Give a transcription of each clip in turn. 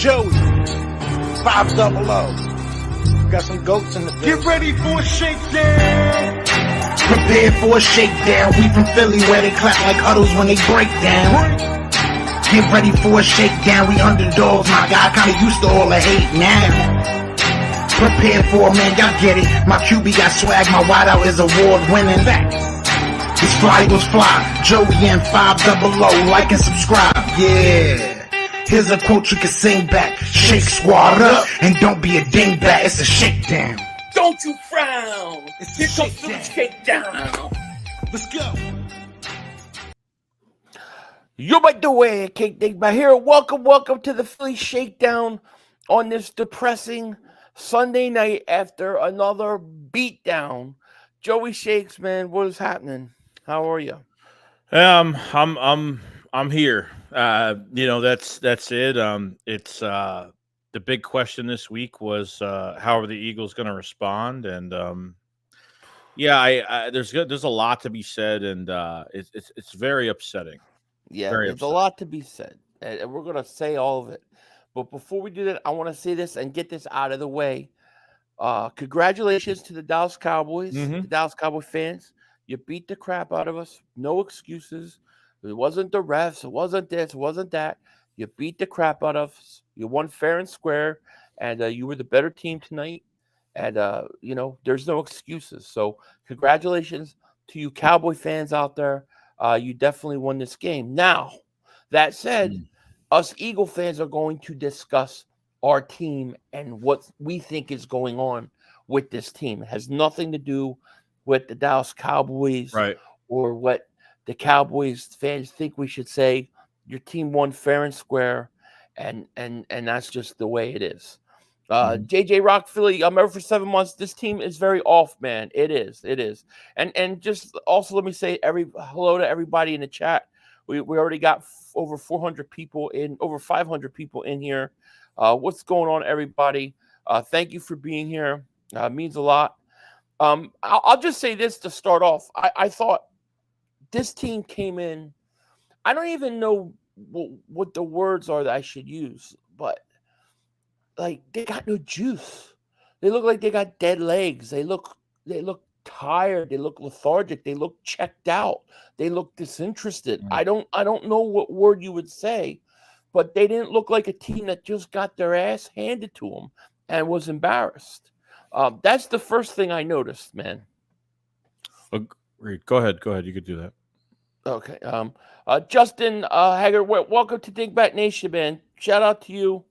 Joey, 500. Got some goats in the building. Get ready for a shakedown. Prepare for a shakedown. We from Philly where they clap like huddles when they break down. Get ready for a shakedown. We underdogs, my guy. Kinda used to all the hate now. Prepare for it, man. Y'all get it. My QB got swag. My wideout is award winning. This fly was fly. Joey and 500. Like and subscribe. Yeah. Here's a quote you can sing back. Shake squad up and don't be a dingbat. It's a shakedown. Don't you frown. Here comes the shakedown. Let's go. You might do it, Cake Dingbat here. Welcome to the Philly Shakedown on this depressing Sunday night after another beatdown. Joey Shakes, man, what is happening? How are you? I'm here. That's it. It's the big question this week was how are the Eagles going to respond? And there's a lot to be said, and it's very upsetting. Yeah, very there's upsetting. a lot to be said, and we're gonna say all of it. But before we do that, I want to say this and get this out of the way. Congratulations to the Dallas Cowboys, the Dallas Cowboy fans. You beat the crap out of us. No excuses. It wasn't the refs. It wasn't this. It wasn't that. You beat the crap out of us. You won fair and square, and you were the better team tonight. And, there's no excuses. So congratulations to you Cowboy fans out there. You definitely won this game. Now, that said, us Eagle fans are going to discuss our team and what we think is going on with this team. It has nothing to do with the Dallas Cowboys, right, or what the Cowboys fans think we should say. Your team won fair and square, and that's just the way it is. JJ Rock Philly, I'm ever for 7 months. This team is very off, man. It is. And just also let me say hello to everybody in the chat. We already got over 400 people in, over 500 people in here. What's going on, everybody? Thank you for being here. Means a lot. I'll just say this to start off. I thought this team came in. I don't even know what the words are that I should use, but like they got no juice. They look like they got dead legs. They look tired. They look lethargic. They look checked out. They look disinterested. I don't know what word you would say, but they didn't look like a team that just got their ass handed to them and was embarrassed. That's the first thing I noticed, man. Agreed. Go ahead. You could do that. Okay. Justin Haggard, welcome to Dingbat Nation, man. Shout out to you.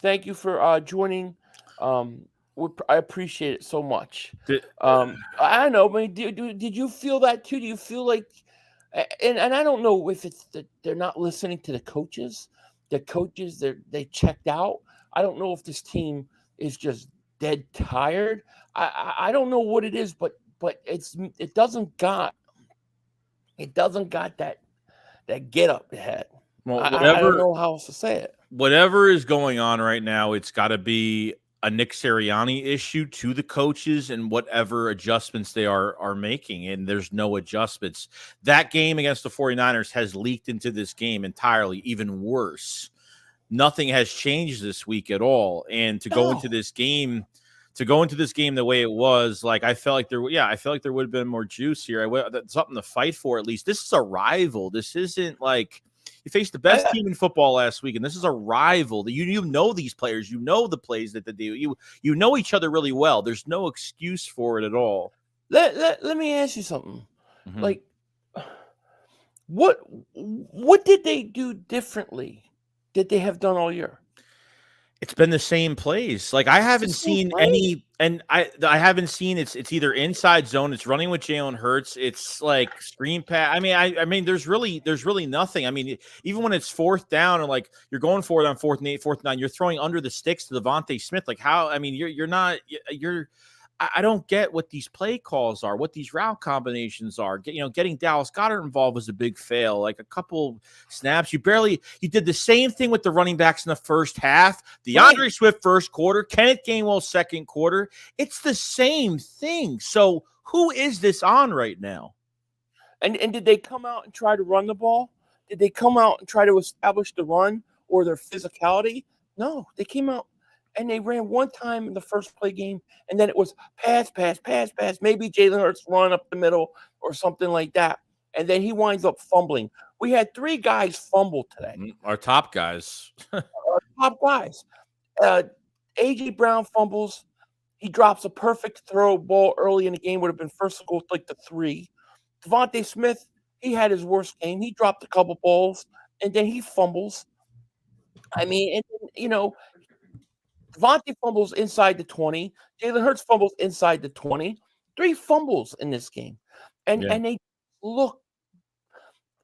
Thank you for joining. I appreciate it so much. I know, man. Did you feel that too? Do you feel like, and I don't know if it's that they're not listening to the coaches. The coaches, they checked out. I don't know if this team is just dead tired. I don't know what it is, but it doesn't got that get up ahead. Well, I don't know how else to say it. Whatever is going on right now, it's got to be a Nick Sirianni issue to the coaches and whatever adjustments they are making, and there's no adjustments. That game against the 49ers has leaked into this game entirely, even worse. Nothing has changed this week at all, and to go into this game the way it was, like I felt like there would have been more juice here. Something to fight for at least. This is a rival. This isn't like you faced the best team in football last week, and this is a rival. That you know these players, you know the plays that they do. You know each other really well. There's no excuse for it at all. Let me ask you something. Like, what did they do differently that they have done all year? It's been the same plays. Like I haven't seen any, and I haven't seen it's either inside zone, it's running with Jalen Hurts, it's like screen pass. I mean, there's really nothing. I mean, even when it's fourth down and like you're going for it on 4th and 8, 4th and 9, you're throwing under the sticks to Devontae Smith. Like how? I mean, I don't get what these play calls are, what these route combinations are. Getting Dallas Goedert involved was a big fail. Like a couple snaps, you did the same thing with the running backs in the first half. DeAndre Swift first quarter, Kenneth Gainwell second quarter. It's the same thing. So who is this on right now? And did they come out and try to run the ball? Did they come out and try to establish the run or their physicality? No, they came out and they ran one time in the first play game, and then it was pass, pass, pass, pass. Maybe Jalen Hurts run up the middle or something like that, and then he winds up fumbling. We had 3 guys fumble today. Our top guys. Our top guys. A.J. Brown fumbles. He drops a perfect throw ball early in the game. Would have been first goal like the 3. Devontae Smith, he had his worst game. He dropped a couple balls, and then he fumbles. I mean, and then, you know, Devontae fumbles inside the 20. Jalen Hurts fumbles inside the 20. 3 fumbles in this game. And Yeah. and they look,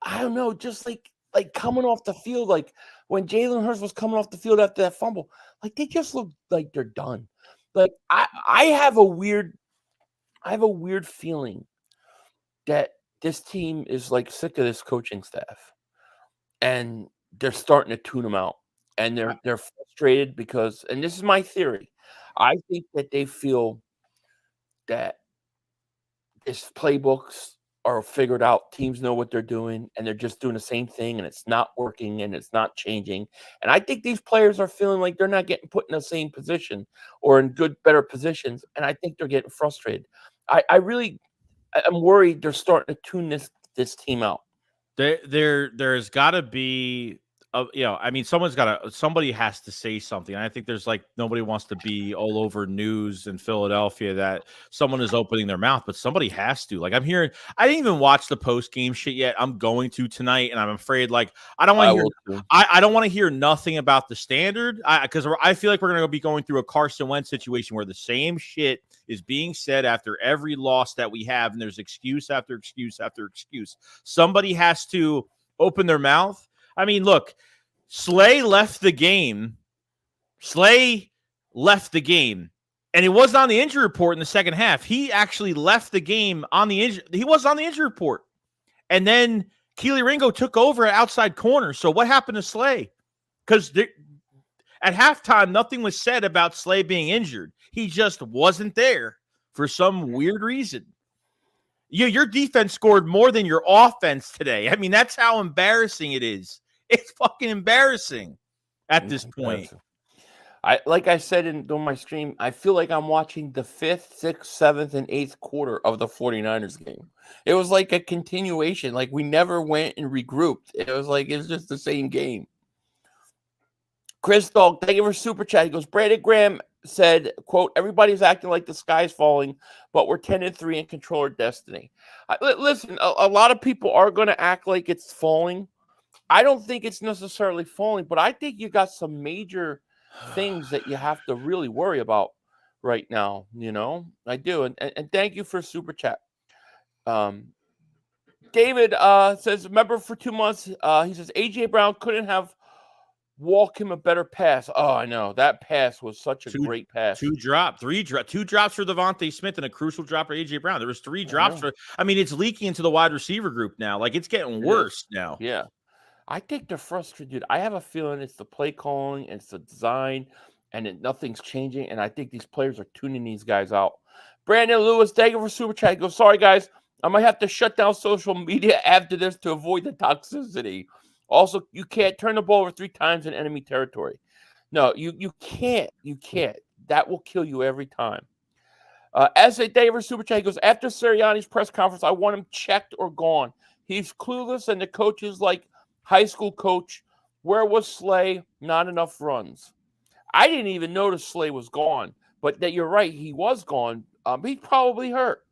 I don't know, just like coming off the field, like when Jalen Hurts was coming off the field after that fumble, like they just look like they're done. Like I have a weird feeling that this team is like sick of this coaching staff, and they're starting to tune them out, and they're frustrated because, and this is my theory, I think that they feel that this playbooks are figured out, teams know what they're doing, and they're just doing the same thing, and it's not working, and it's not changing. And I think these players are feeling like they're not getting put in the same position or in better positions, and I think they're getting frustrated. I'm worried they're starting to tune this team out. There's got to be, I mean, somebody has to say something. And I think there's like nobody wants to be all over news in Philadelphia that someone is opening their mouth, but somebody has to. Like I didn't even watch the post game shit yet. I'm going to tonight, and I'm afraid I don't want to hear nothing about the standard because I feel like we're going to be going through a Carson Wentz situation where the same shit is being said after every loss that we have, and there's excuse after excuse after excuse. Somebody has to open their mouth. I mean, look, Slay left the game. And it wasn't on the injury report in the second half. He actually left the game on the injury. He was on the injury report. And then Keely Ringo took over at outside corner. So what happened to Slay? Because at halftime, nothing was said about Slay being injured. He just wasn't there for some weird reason. Your defense scored more than your offense today. I mean, that's how embarrassing it is. It's fucking embarrassing at this point. Like I said during my stream, I feel like I'm watching the 5th, 6th, 7th, and 8th quarter of the 49ers game. It was like a continuation. Like we never went and regrouped. It was just the same game. Chris Dog, thank you for super chat. He goes, Brandon Graham said, quote, everybody's acting like the sky's falling, but we're 10-3 and control our destiny. Listen, a lot of people are going to act like it's falling. I don't think it's necessarily falling, but I think you got some major things that you have to really worry about right now. You know, I do. And thank you for super chat. David says, remember for 2 months, he says, A.J. Brown couldn't have walk him a better pass. Oh, I know. That pass was such a great pass. 2 drops for Devontae Smith and a crucial drop for A.J. Brown. There was 3 drops it's leaking into the wide receiver group now. Like it's getting worse now. Yeah. I think they're frustrated, dude. I have a feeling it's the play calling, it's the design, and nothing's changing. And I think these players are tuning these guys out. Brandon Lewis, thank you for super chat. He goes, sorry, guys. I might have to shut down social media after this to avoid the toxicity. Also, you can't turn the ball over 3 times in enemy territory. No, you can't. You can't. That will kill you every time. S.A. David super chat, he goes, after Sirianni's press conference, I want him checked or gone. He's clueless, and the coach is like high school coach. Where was Slay? Not enough runs. I didn't even notice Slay was gone, but that you're right, he was gone. He's probably hurt.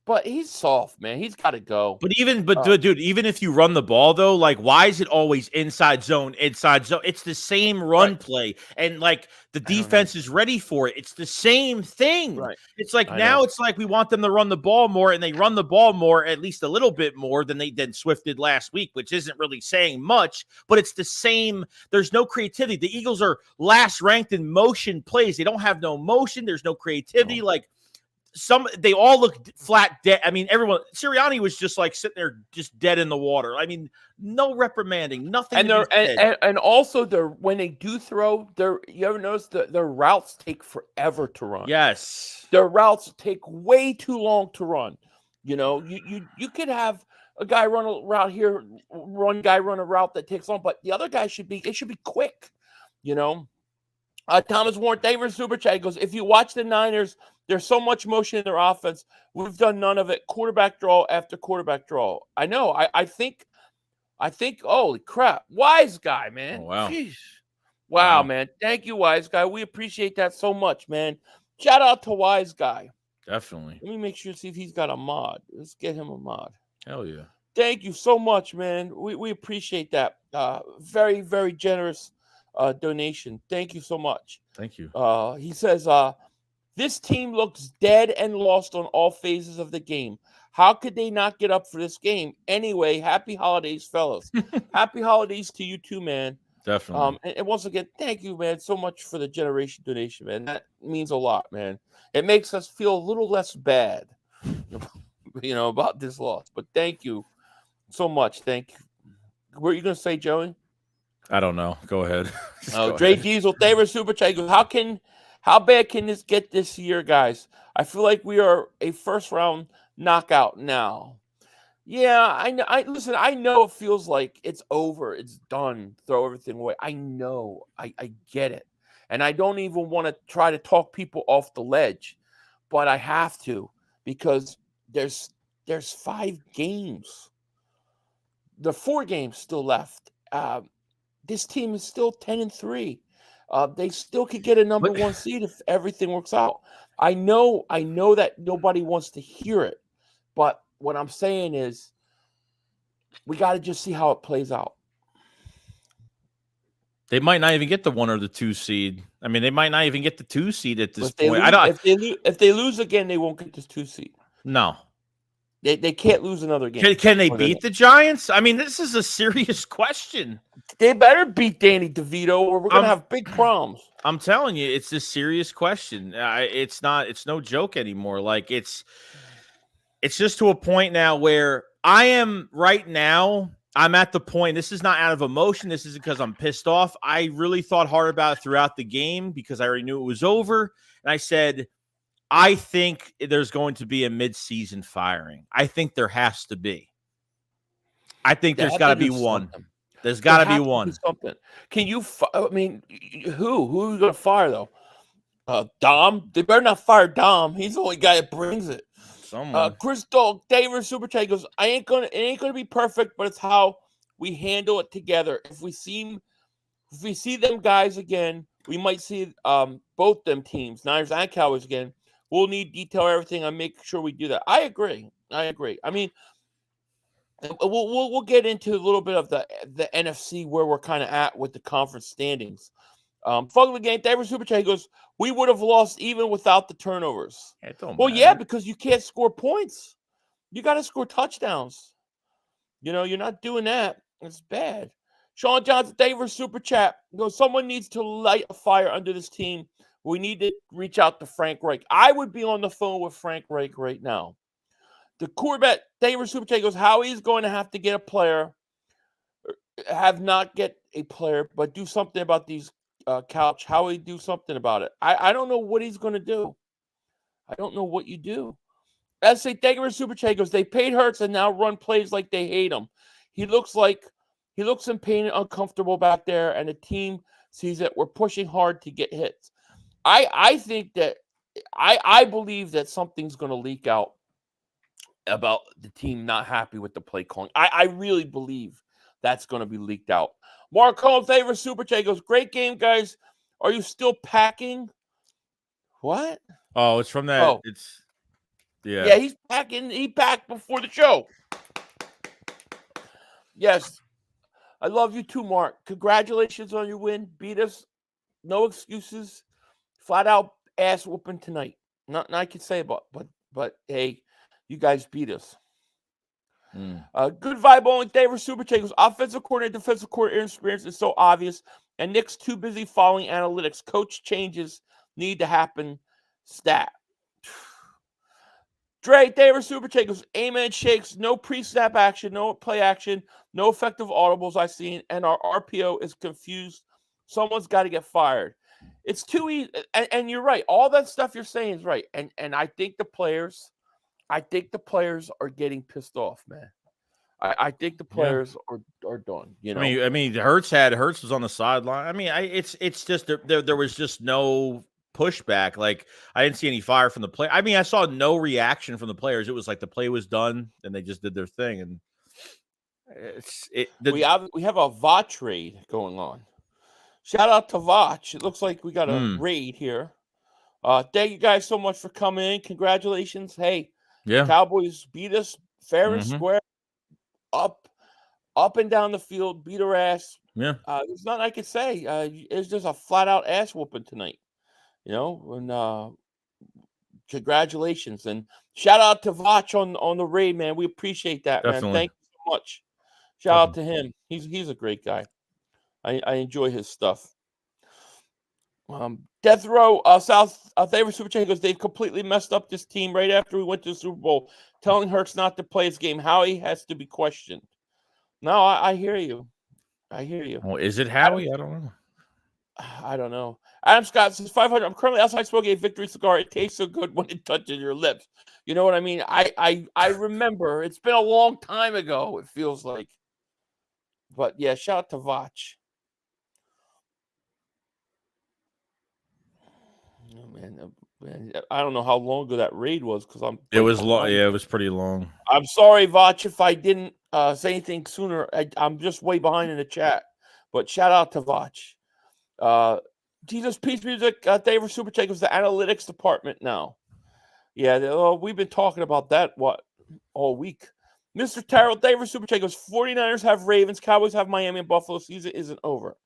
But he's soft, man. He's got to go. Dude, even if you run the ball, though, like, why is it always inside zone? It's the same run play. And, like, the defense is ready for it. It's the same thing. Right. It's like it's like we want them to run the ball more, and they run the ball more, at least a little bit more than Swift did last week, which isn't really saying much, but it's the same. There's no creativity. The Eagles are last ranked in motion plays. They don't have no motion. There's no creativity. Like, they all look flat dead. I mean, Sirianni was just like sitting there, just dead in the water. I mean, no reprimanding, nothing. And also when they do throw, you ever notice their routes take forever to run? Yes, their routes take way too long to run. You know, you could have a guy run a route here, run a route that takes long, but the other guy should be quick. Thomas Warren, thank you for super chat. He goes, if you watch the Niners, there's so much motion in their offense. We've done none of it. Quarterback draw after quarterback draw. I know. I think, holy crap. Wise guy, man. Oh, wow. Jeez. Wow, man. Thank you, Wise Guy. We appreciate that so much, man. Shout out to Wise Guy. Definitely. Let me make sure, see if he's got a mod. Let's get him a mod. Hell yeah. Thank you so much, man. We appreciate that. Very, very generous donation. Thank you so much. Thank you. He says, this team looks dead and lost on all phases of the game. How could they not get up for this game? Anyway, happy holidays, fellas. Happy holidays to you too, man. Definitely. And once again, thank you, man, so much for the generation donation, man. That means a lot, man. It makes us feel a little less bad, about this loss. But thank you so much. Thank you. What are you going to say, Joey? I don't know. Go ahead. Dre Diesel, favorite super chat. How bad can this get this year, guys? I feel like we are a first round knockout now. Yeah, I know. Listen, I know it feels like it's over. It's done. Throw everything away. I know. I get it. And I don't even want to try to talk people off the ledge, but I have to because there's 5 games. There are 4 games still left. This team is still 10-3. They still could get a number 1 seed if everything works out. I know that nobody wants to hear it, but what I'm saying is we got to just see how it plays out. They might not even get the 1 or the 2 seed. I mean, they might not even get the 2 seed at this point. If they lose again, they won't get this 2 seed. No. They can't lose another game. Can they beat the Giants? I mean, this is a serious question. They better beat Danny DeVito or we're going to have big problems. I'm telling you, it's a serious question. It's no joke anymore. Like it's just to a point now where I am right now. I'm at the point, this is not out of emotion. This is because I'm pissed off. I really thought hard about it throughout the game because I already knew it was over. And I said, I think there's going to be a mid-season firing. I think there has to be. I think there's got to be one. There's got to be one. Something. Can you, who are you going to fire, though? Dom? They better not fire Dom. He's the only guy that brings it. Chris Dog, David Super Chat goes, it ain't gonna be perfect, but it's how we handle it together. If we see them guys again, we might see both them teams, Niners and Cowboys again. We'll need detail everything and make sure we do that. I agree. I mean, we'll get into a little bit of the NFC where we're kind of at with the conference standings. Fuck the game. David Super Chat goes, we would have lost even without the turnovers. Yeah, because you can't score points. You got to score touchdowns. You're not doing that. It's bad. Sean Johnson, David Super Chat goes, someone needs to light a fire under this team. We need to reach out to Frank Reich. I would be on the phone with Frank Reich right now. The quarterback, David Super Chat goes, Howie's going to have to get a player, but do something about these couch. Howie, do something about it. I don't know what he's going to do. I don't know what you do. Let's say David Super Chat goes, they paid Hurts and now run plays like they hate him. He looks in pain and uncomfortable back there, and the team sees that we're pushing hard to get hits. I think that I believe that something's going to leak out about the team not happy with the play calling. I really believe that's going to be leaked out. Mark Holmes, favorite Super Chat goes, great game, guys. Are you still packing? What? Oh, it's from that. Oh. Yeah, he's packing. He packed before the show. Yes. I love you too, Mark. Congratulations on your win. Beat us. No excuses. Flat out ass whooping tonight. Nothing I can say about, but hey, you guys beat us. Good vibe only. David Super Chat goes, offensive coordinator, defensive coordinator experience is so obvious, and Nick's too busy following analytics. Coach changes need to happen. Stat. Dre, David Super Chat goes, amen, Shakes. No pre-snap action, no play action, no effective audibles I've seen, and our RPO is confused. Someone's got to get fired. It's too easy, and you're right. All that stuff you're saying is right, and I think the players are getting pissed off, man. I think the players are done. You know, I mean, Hurts was on the sideline. I mean, it's just there was just no pushback. Like I didn't see any fire from the play. I mean, I saw no reaction from the players. It was like the play was done and they just did their thing. And we have a VOT trade going on. Shout out to Voch. It looks like we got a raid here. Thank you guys so much for coming in. Congratulations. Hey, Cowboys beat us fair and square, up and down the field, beat our ass. Yeah. There's nothing I could say. It's just a flat out ass whooping tonight. You know, and congratulations. And shout out to Voch on the raid, man. We appreciate that, Definitely. man. Thank you so much. Shout out to him. He's a great guy. I enjoy his stuff. Death Row South favorite Super Chat goes, they've completely messed up this team right after we went to the Super Bowl, telling Hurts not to play his game. Howie has to be questioned. No, I hear you. I hear you. Well, is it Howie? I don't know. I don't know. Adam Scott says 500. I'm currently outside smoking a victory cigar. It tastes so good when it touches your lips. You know what I mean? I remember. It's been a long time ago, it feels like. But yeah, shout out to Voch. Oh, man, I don't know how long ago that raid was because It was long. Yeah, it was pretty long. I'm sorry, Voch, if I didn't say anything sooner. I'm just way behind in the chat. But shout out to Voch. Jesus Peace Music, David Super Check was the analytics department now. Yeah, we've been talking about that all week. Mr. Terrell, David Super Check goes, 49ers have Ravens, Cowboys have Miami and Buffalo. Season isn't over.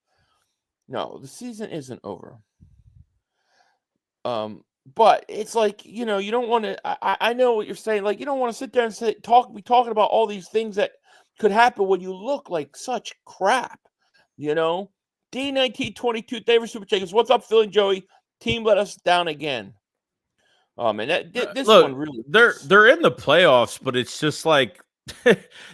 No, the season isn't over. But it's like, you know, you don't want to, I know what you're saying. Like, you don't want to sit there and be talking about all these things that could happen when you look like such crap, you know? D1922, David Super Checkers, what's up, Phil and Joey? Team let us down again. Man, this one really. They're in the playoffs, but it's just like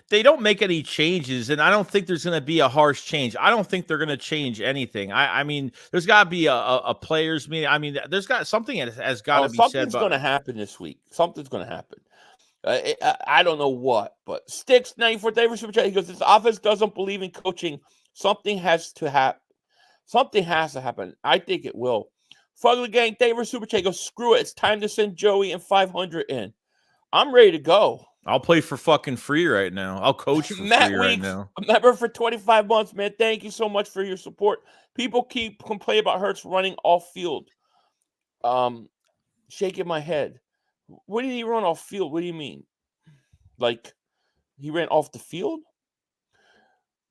they don't make any changes, and I don't think there's going to be a harsh change. I don't think they're going to change anything. I mean, there's got to be a players meeting. I mean, there's got something has got to be said. Something's going to happen this week. Something's going to happen. I don't know what, but Sticks 94 David Super Chat. He goes, this offense doesn't believe in coaching. Something has to happen. Something has to happen. I think it will. Fugly Gang, David Super Chat goes, screw it. It's time to send Joey and 500 in. I'm ready to go. I'll play for fucking free right now. I'll coach for Matt free right now. A member for 25 months, man. Thank you so much for your support. People keep complaining about Hurts running off field. Shaking my head. What did he run off field? What do you mean? Like, he ran off the field?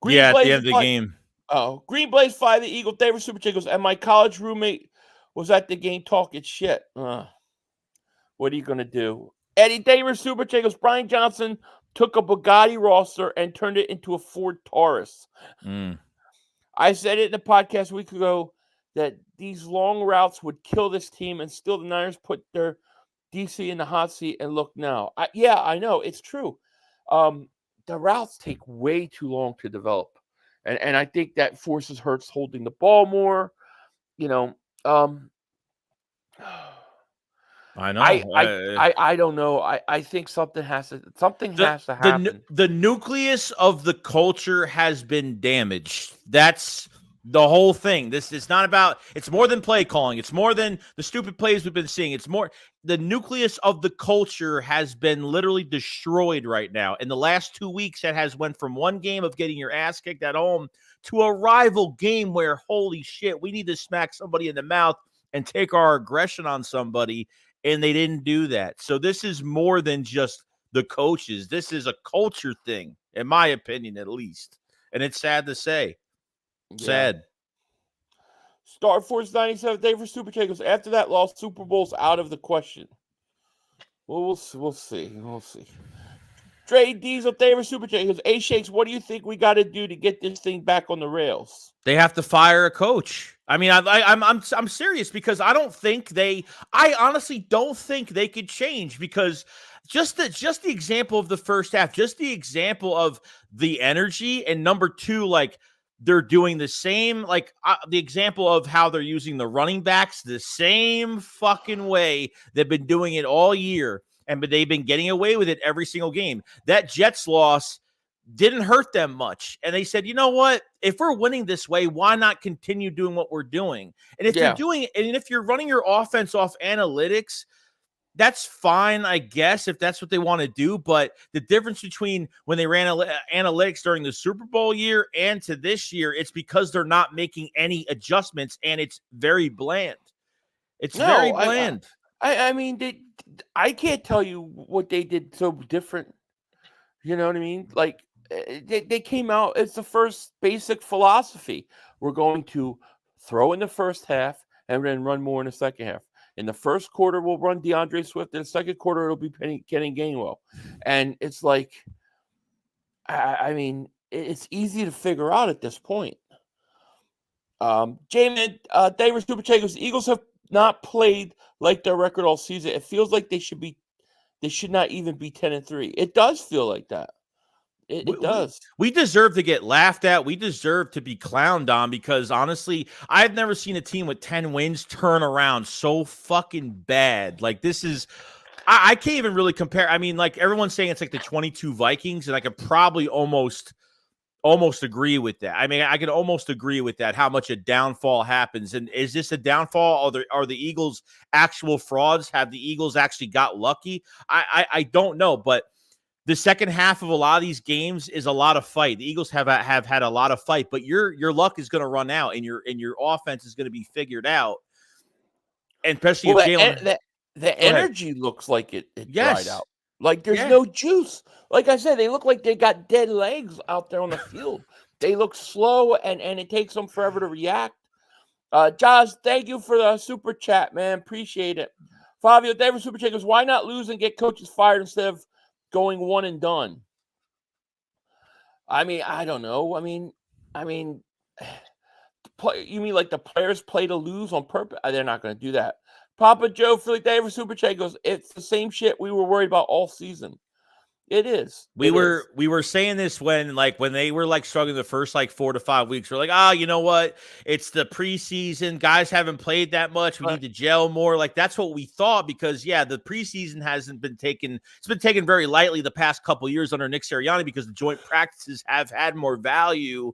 At the end of the game. Oh, Green Blaze 5, the Eagle, David Super Chickles, and my college roommate was at the game talking shit. What are you going to do? Eddie David Super Chickles, Brian Johnson took a Bugatti roster and turned it into a Ford Taurus. I said it in the podcast a week ago that these long routes would kill this team, and still the Niners put their DC in the hot seat, and look now. I know. It's true. The routes take way too long to develop. And I think that forces Hurts holding the ball more. You know, I know. I don't know. I think something has to happen. The nucleus of the culture has been damaged. That's the whole thing. This is not about. It's more than play calling. It's more than the stupid plays we've been seeing. It's more. The nucleus of the culture has been literally destroyed right now. In the last 2 weeks, that has went from one game of getting your ass kicked at home to a rival game where, holy shit, we need to smack somebody in the mouth and take our aggression on somebody, and they didn't do that. So this is more than just the coaches. This is a culture thing, in my opinion, at least. And it's sad to say. Sad. Star Force 97 day for Super Kickers. After that loss, Super Bowl's out of the question. Well, we'll see. We'll see. Trey Diesel day for Super Kickers. A Shakes, what do you think we got to do to get this thing back on the rails? They have to fire a coach. I mean, I'm serious because I honestly don't think they could change because just the example of the first half, just the example of the energy, and number two, like, they're doing the same, like the example of how they're using the running backs the same fucking way they've been doing it all year, but they've been getting away with it every single game. That Jets loss, didn't hurt them much. And they said, you know what? If we're winning this way, why not continue doing what we're doing? And if you're running your offense off analytics, that's fine, I guess, if that's what they want to do. But the difference between when they ran analytics during the Super Bowl year and to this year, it's because they're not making any adjustments, and it's very bland. It's very bland. I mean, I can't tell you what they did so different. You know what I mean? Like, they came out, it's the first basic philosophy. We're going to throw in the first half and then run more in the second half. In the first quarter, we'll run DeAndre Swift. In the second quarter, it'll be Kenny Gainwell. And it's like, I mean, it's easy to figure out at this point. Jamin, David Superchagos, the Eagles have not played like their record all season. It feels like they should not even be 10-3. It does feel like that. It does. We deserve to get laughed at. We deserve to be clowned on because, honestly, I've never seen a team with 10 wins turn around so fucking bad. Like, this is – I can't even really compare. I mean, like, everyone's saying it's like the 22 Vikings, and I could probably almost agree with that. I mean, I could almost agree with that, how much a downfall happens. And is this a downfall? Are the Eagles actual frauds? Have the Eagles actually got lucky? I don't know, but – the second half of a lot of these games is a lot of fight. The Eagles have had a lot of fight, but your luck is going to run out, and your offense is going to be figured out. And especially if Jalen, the energy looks like it dried out. Like there's no juice. Like I said, they look like they got dead legs out there on the field. They look slow, and it takes them forever to react. Josh, thank you for the super chat, man. Appreciate it. Fabio David super chat goes, why not lose and get coaches fired instead of going one and done? I mean, I don't know. I mean, you mean like the players play to lose on purpose? They're not going to do that. Papa Joe Philly David Super Chat goes, it's the same shit we were worried about all season. It is. We were saying this when they were like struggling the first 4 to 5 weeks. We're like, you know what? It's the preseason. Guys haven't played that much. We need to gel more. Like that's what we thought because the preseason hasn't been taken. It's been taken very lightly the past couple of years under Nick Sirianni because the joint practices have had more value.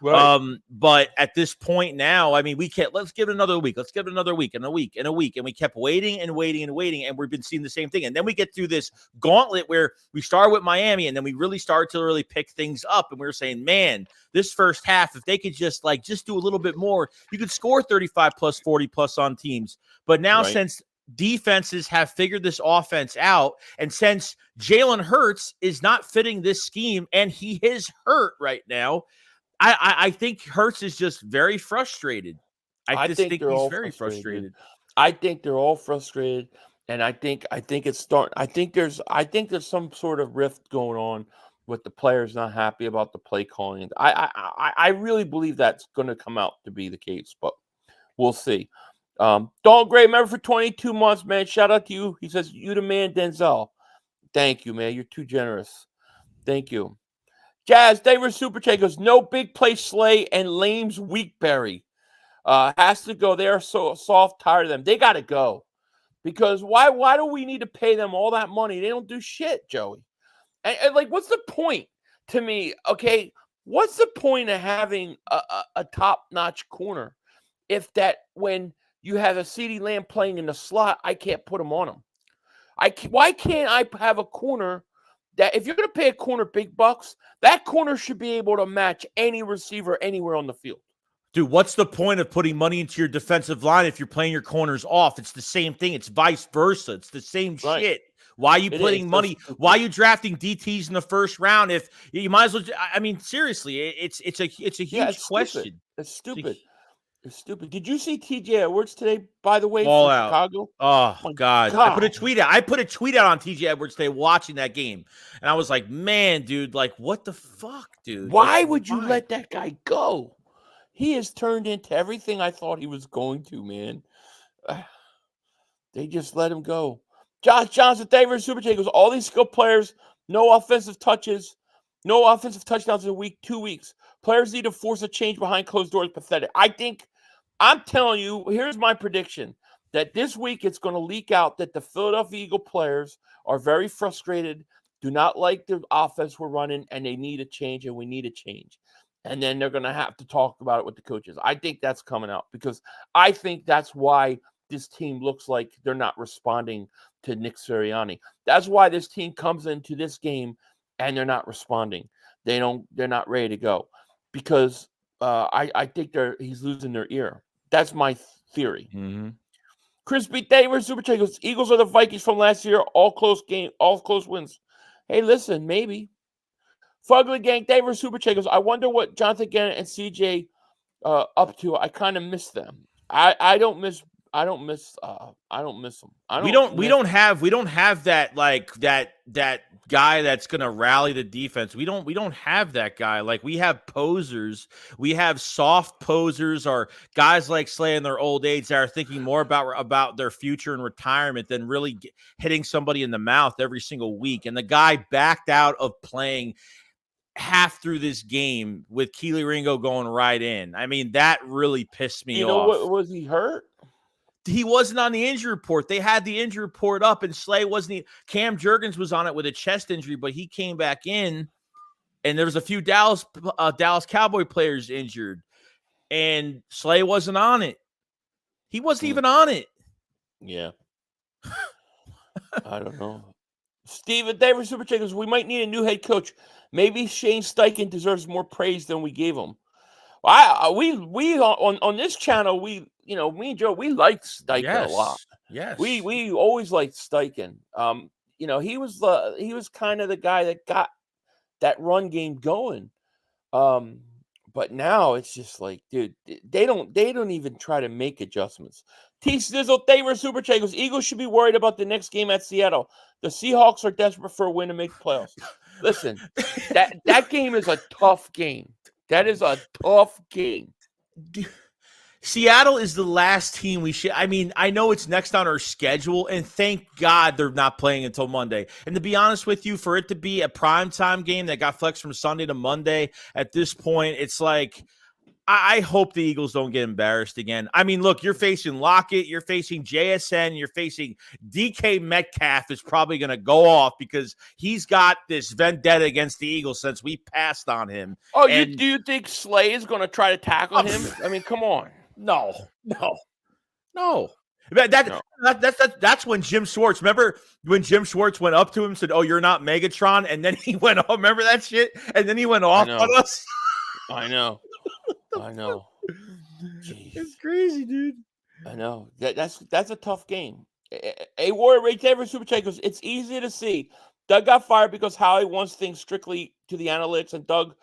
Right. But at this point now, I mean, we can't. Let's give it another week. Let's give it another week and a week and a week. And we kept waiting and waiting and waiting, and we've been seeing the same thing. And then we get through this gauntlet where we start with Miami, and then we really start to really pick things up. And we were saying, man, this first half, if they could just do a little bit more, you could score 35 plus, 40 plus on teams. But now since defenses have figured this offense out, and since Jalen Hurts is not fitting this scheme, and he is hurt right now. I think Hurts is just very frustrated. I think he's very frustrated. I think they're all frustrated, and I think it's starting. I think there's some sort of rift going on with the players not happy about the play calling. I really believe that's going to come out to be the case, but we'll see. Don Gray, member for 22 months, man. Shout out to you. He says, you the man, Denzel. Thank you, man. You're too generous. Thank you. Jazz, David Super Chat goes, no big play Slay and Lame's Weekberry. Has to go. They are so soft, tired of them. They got to go. Because why do we need to pay them all that money? They don't do shit, Joey. And what's the point to me? Okay, what's the point of having a top-notch corner if that when you have a CeeDee Lamb playing in the slot, I can't put him on him? Why can't I have a corner that if you're going to pay a corner big bucks, that corner should be able to match any receiver anywhere on the field? Dude, what's the point of putting money into your defensive line if you're playing your corners off? It's the same thing. It's vice versa. It's the same shit. Why are you putting money? Why are you drafting DTs in the first round if you might as well? I mean, seriously, it's a huge question. It's stupid. It's stupid. Did you see TJ Edwards today, by the way, from Chicago? Oh, God. I put a tweet out on TJ Edwards today watching that game. And I was like, man, dude, what the fuck, dude? Why would you let that guy go? He has turned into everything I thought he was going to, man. They just let him go. Josh Johnson, David Super Chat goes, all these skill players, no offensive touches, no offensive touchdowns in a week, 2 weeks. Players need to force a change behind closed doors. Pathetic. I'm telling you, here's my prediction, that this week it's going to leak out that the Philadelphia Eagle players are very frustrated do not like the offense we're running, and they need a change, and we need a change. And then they're going to have to talk about it with the coaches. I think that's coming out because I think that's why this team looks like they're not responding to Nick Sirianni. That's why this team comes into this game and they're not responding. They're not ready to go because I think he's losing their ear. That's my theory. Mm-hmm. Chris B. Davis, Super Chat goes, Eagles are the Vikings from last year, all close wins. Hey, listen, maybe. Fugly Gang, Davis, Super Chat goes, I wonder what Jonathan Gannon and CJ up to. I kind of miss them. I don't miss them. We don't have that like that guy that's gonna rally the defense. We don't have that guy. Like we have posers, we have soft posers, or guys like Slay in their old age that are thinking more about their future and retirement than really hitting somebody in the mouth every single week. And the guy backed out of playing half through this game with Keely Ringo going right in. I mean, that really pissed me off. What, was he hurt? He wasn't on the injury report. They had the injury report up, and Slay wasn't. Cam Jurgens was on it with a chest injury, but he came back in, and there was a few Dallas Cowboy players injured, and Slay wasn't on it. He wasn't even on it. Yeah. I don't know. Steven Davis, Super Chickens, we might need a new head coach. Maybe Shane Steichen deserves more praise than we gave him. We on this channel, me and Joe, we liked Steichen a lot. Yes. We always liked Steichen. He was kind of the guy that got that run game going. But now it's just like, dude, they don't even try to make adjustments. T Sizzle, Davis, Super Chat goes, Eagles should be worried about the next game at Seattle. The Seahawks are desperate for a win to make the playoffs. Listen, that game is a tough game. That is a tough game. Seattle is the last team we should. I mean, I know it's next on our schedule, and thank God they're not playing until Monday. And to be honest with you, for it to be a primetime game that got flexed from Sunday to Monday, at this point, it's like, I hope the Eagles don't get embarrassed again. I mean, look, you're facing Lockett, you're facing JSN, you're facing DK Metcalf is probably going to go off because he's got this vendetta against the Eagles since we passed on him. Oh, do you think Slay is going to try to tackle him? I mean, come on. No. That's when Jim Schwartz. Remember when Jim Schwartz went up to him and said, "Oh, you're not Megatron," and then he went off. Remember that shit? And then he went off on us. I know. Jeez. It's crazy, dude. I know. That's a tough game. A Warrior Ray Taylor Super Chat goes, it's easy to see. Doug got fired because Howie wants things strictly to the analytics, and Doug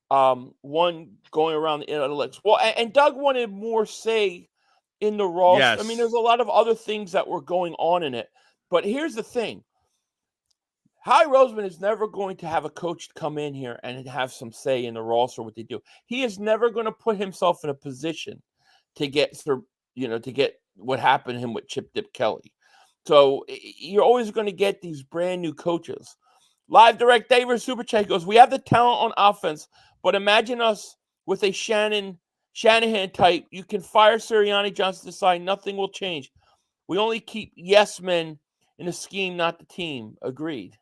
won going around the analytics. Well, and Doug wanted more say in the roster. Yes. I mean, there's a lot of other things that were going on in it. But here's the thing. Howie Roseman is never going to have a coach come in here and have some say in the roster, what they do. He is never going to put himself in a position to get what happened to him with Chip Dip Kelly. So you're always going to get these brand new coaches. Live Direct David Super Chat goes, we have the talent on offense, but imagine us with a Shanahan type. You can fire Sirianni, Johnson decide nothing will change. We only keep yes men in the scheme, not the team. Agreed.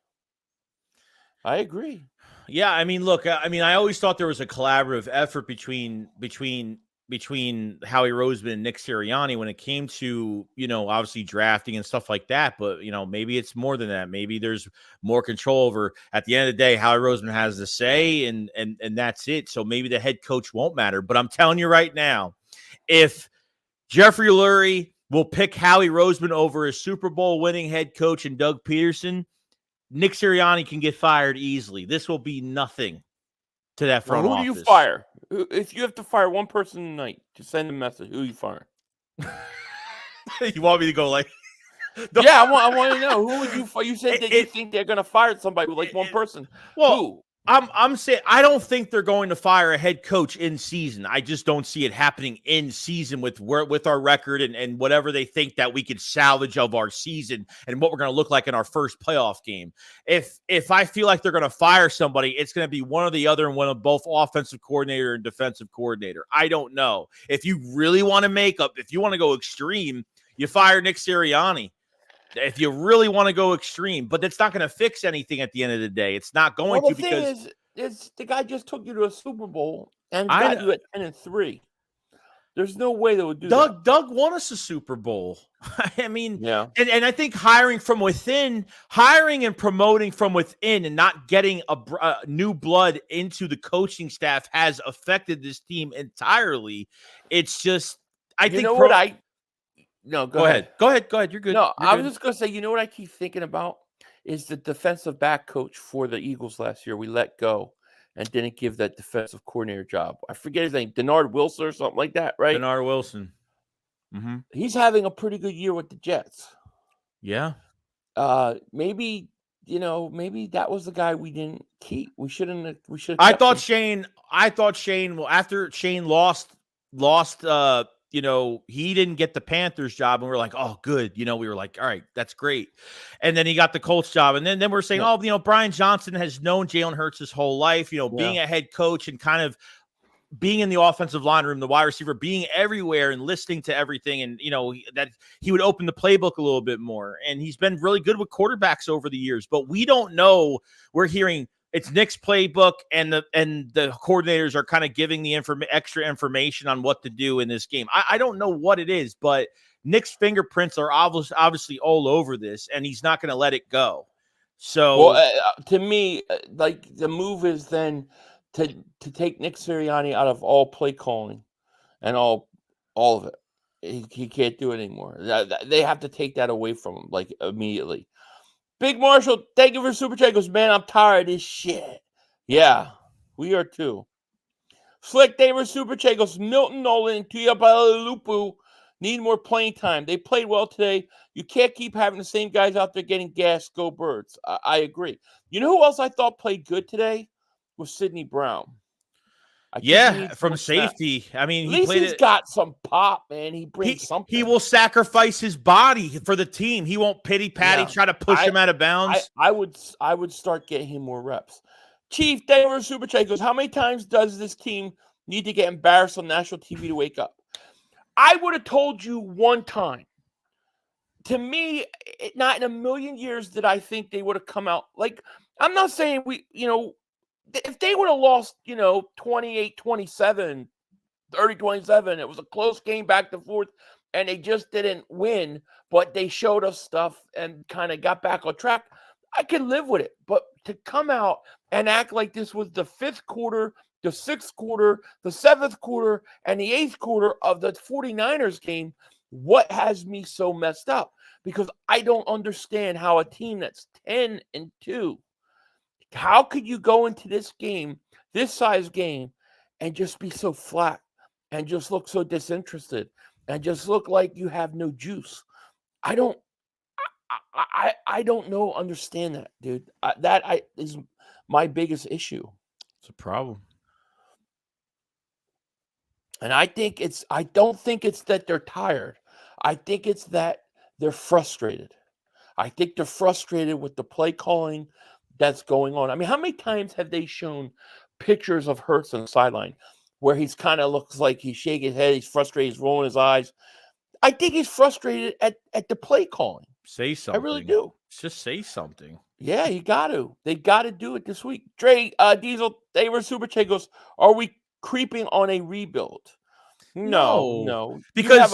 I agree. Yeah, I mean, look, I always thought there was a collaborative effort between Howie Roseman and Nick Sirianni when it came to, obviously drafting and stuff like that. But, maybe it's more than that. Maybe there's more control over, at the end of the day, Howie Roseman has the say and that's it. So maybe the head coach won't matter. But I'm telling you right now, if Jeffrey Lurie will pick Howie Roseman over a Super Bowl winning head coach and Doug Peterson, Nick Sirianni can get fired easily. This will be nothing to that front office. Who do you fire? If you have to fire one person tonight to send a message, who you fire? You want me to go like? Yeah, I want to know. Who would you fire? You said that you think they're going to fire somebody with like one person. Well, who? I'm saying I don't think they're going to fire a head coach in season. I just don't see it happening in season with our record and whatever they think that we could salvage of our season and what we're going to look like in our first playoff game. If I feel like they're going to fire somebody, it's going to be one or the other and one of both offensive coordinator and defensive coordinator. I don't know. If you really want to if you want to go extreme, you fire Nick Sirianni. if you really want to go extreme, but that's not going to fix anything at the end of the day. It's not going Well, to the thing because is the guy just took you to a Super Bowl and I got know. you at 10-3. There's no way they would do that. Doug won us a Super Bowl. I mean, Yeah. and I think hiring and promoting from within and not getting a new blood into the coaching staff has affected this team entirely. It's just, I think. No, Go ahead. Go ahead. You're good. No, You're I good. was just going to say, you know what I keep thinking about is the defensive back coach for the Eagles last year. We let go and didn't give that defensive coordinator job. I forget his name, Denard Wilson or something like that, right? Denard Wilson. Mm-hmm. He's having a pretty good year with the Jets. Yeah. Maybe that was the guy we didn't keep. We shouldn't. I thought Shane. Well, after Shane lost. He didn't get the Panthers job, and we were like, oh, good. We were like, all right, that's great. And then he got the Colts job, and then we're saying, Brian Johnson has known Jalen Hurts his whole life. Being a head coach and kind of being in the offensive line room, the wide receiver, being everywhere and listening to everything, and that he would open the playbook a little bit more. And he's been really good with quarterbacks over the years, but we don't know. We're hearing it's Nick's playbook, and the coordinators are kind of giving the extra information on what to do in this game. I don't know what it is, but Nick's fingerprints are obviously all over this, and he's not going to let it go. So, to me, like the move is then to take Nick Sirianni out of all play calling and all of it. He can't do it anymore. They have to take that away from him like immediately. Big Marshall, thank you for Super Chat. Goes, man, I'm tired of this shit. Yeah, we are too. Slick David Super Chat goes, Milton Nolan and Tuiapalupu need more playing time. They played well today. You can't keep having the same guys out there getting gas. Go Birds. I agree. You know who else I thought played good today? Was Sidney Brown. From safety. Snap. I mean, he's got some pop, man. He brings something. He will sacrifice his body for the team. He won't pity-patty, try to push him out of bounds. I would start getting him more reps. Chief Denver Super Chat goes, how many times does this team need to get embarrassed on national TV to wake up? I would have told you one time. To me, not in a million years did I think they would have come out. Like, I'm not saying if they would have lost, 28-27, 30-27, it was a close game back and forth, and they just didn't win, but they showed us stuff and kind of got back on track, I can live with it. But to come out and act like this was the fifth quarter, the sixth quarter, the seventh quarter, and the eighth quarter of the 49ers game, what has me so messed up? Because I don't understand how a team that's 10-2, how could you go into this game, this size game, and just be so flat and just look so disinterested and just look like you have no juice? I don't understand that, dude. That is my biggest issue. It's a problem. And I don't think it's that they're tired. I think it's that they're frustrated. I think they're frustrated with the play calling that's going on. I mean, how many times have they shown pictures of Hurts on the sideline where he's kind of looks like he's shaking his head, he's frustrated, he's rolling his eyes? I think he's frustrated at the play calling. Say something. I really do. Just say something. Yeah, you got to. They got to do it this week. Dre, Diesel, they were Super Chat goes, are we creeping on a rebuild? No. Because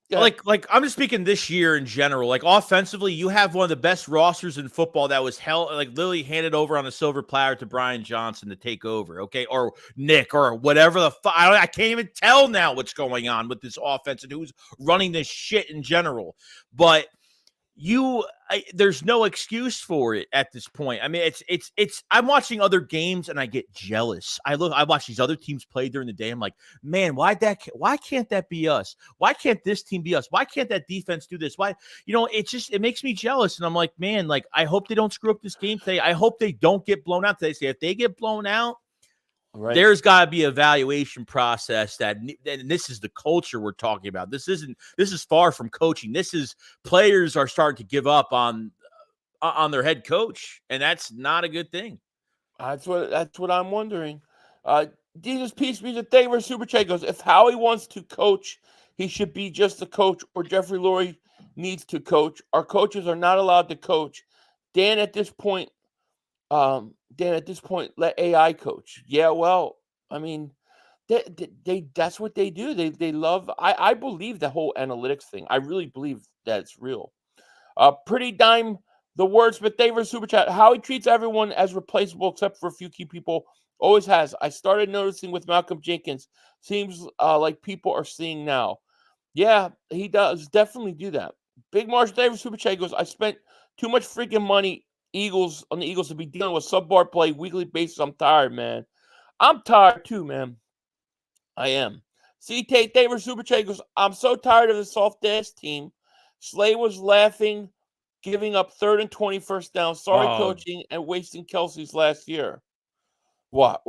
like I'm just speaking this year in general. Like offensively, you have one of the best rosters in football that was literally handed over on a silver platter to Brian Johnson to take over, okay, or Nick or whatever I can't even tell now what's going on with this offense and who's running this shit in general. But there's no excuse for it at this point. I mean, it's. I'm watching other games and I get jealous. I watch these other teams play during the day. I'm like, man, why can't that be us? Why can't this team be us? Why can't that defense do this? Why, it makes me jealous. And I'm like, man, like I hope they don't screw up this game today. I hope they don't get blown out today. If they get blown out, right, there's got to be an evaluation process and this is the culture we're talking about. This is far from coaching. This is players are starting to give up on their head coach, and that's not a good thing. That's what I'm wondering. Jesus Peace Music Day where Super Chat goes, if Howie wants to coach, he should be just the coach, or Jeffrey Lurie needs to coach. Our coaches are not allowed to coach. Dan, at this point, let AI coach. Yeah, well, I mean, that's what they do. They love. I believe the whole analytics thing. I really believe that it's real. Pretty dime the wordsmith David super chat. How he treats everyone as replaceable except for a few key people. Always has. I started noticing with Malcolm Jenkins. Seems like people are seeing now. Yeah, he does definitely do that. Big Marshall Davis super chat goes, I spent too much freaking money on the Eagles to be dealing with subpar play weekly basis. I'm tired, man. I'm tired too, man. I am. See, Tate Davis super chat goes, I'm so tired of the soft ass team. Slay was laughing, giving up 3rd and 20 first down. Sorry, coaching and wasting Kelsey's last year. What?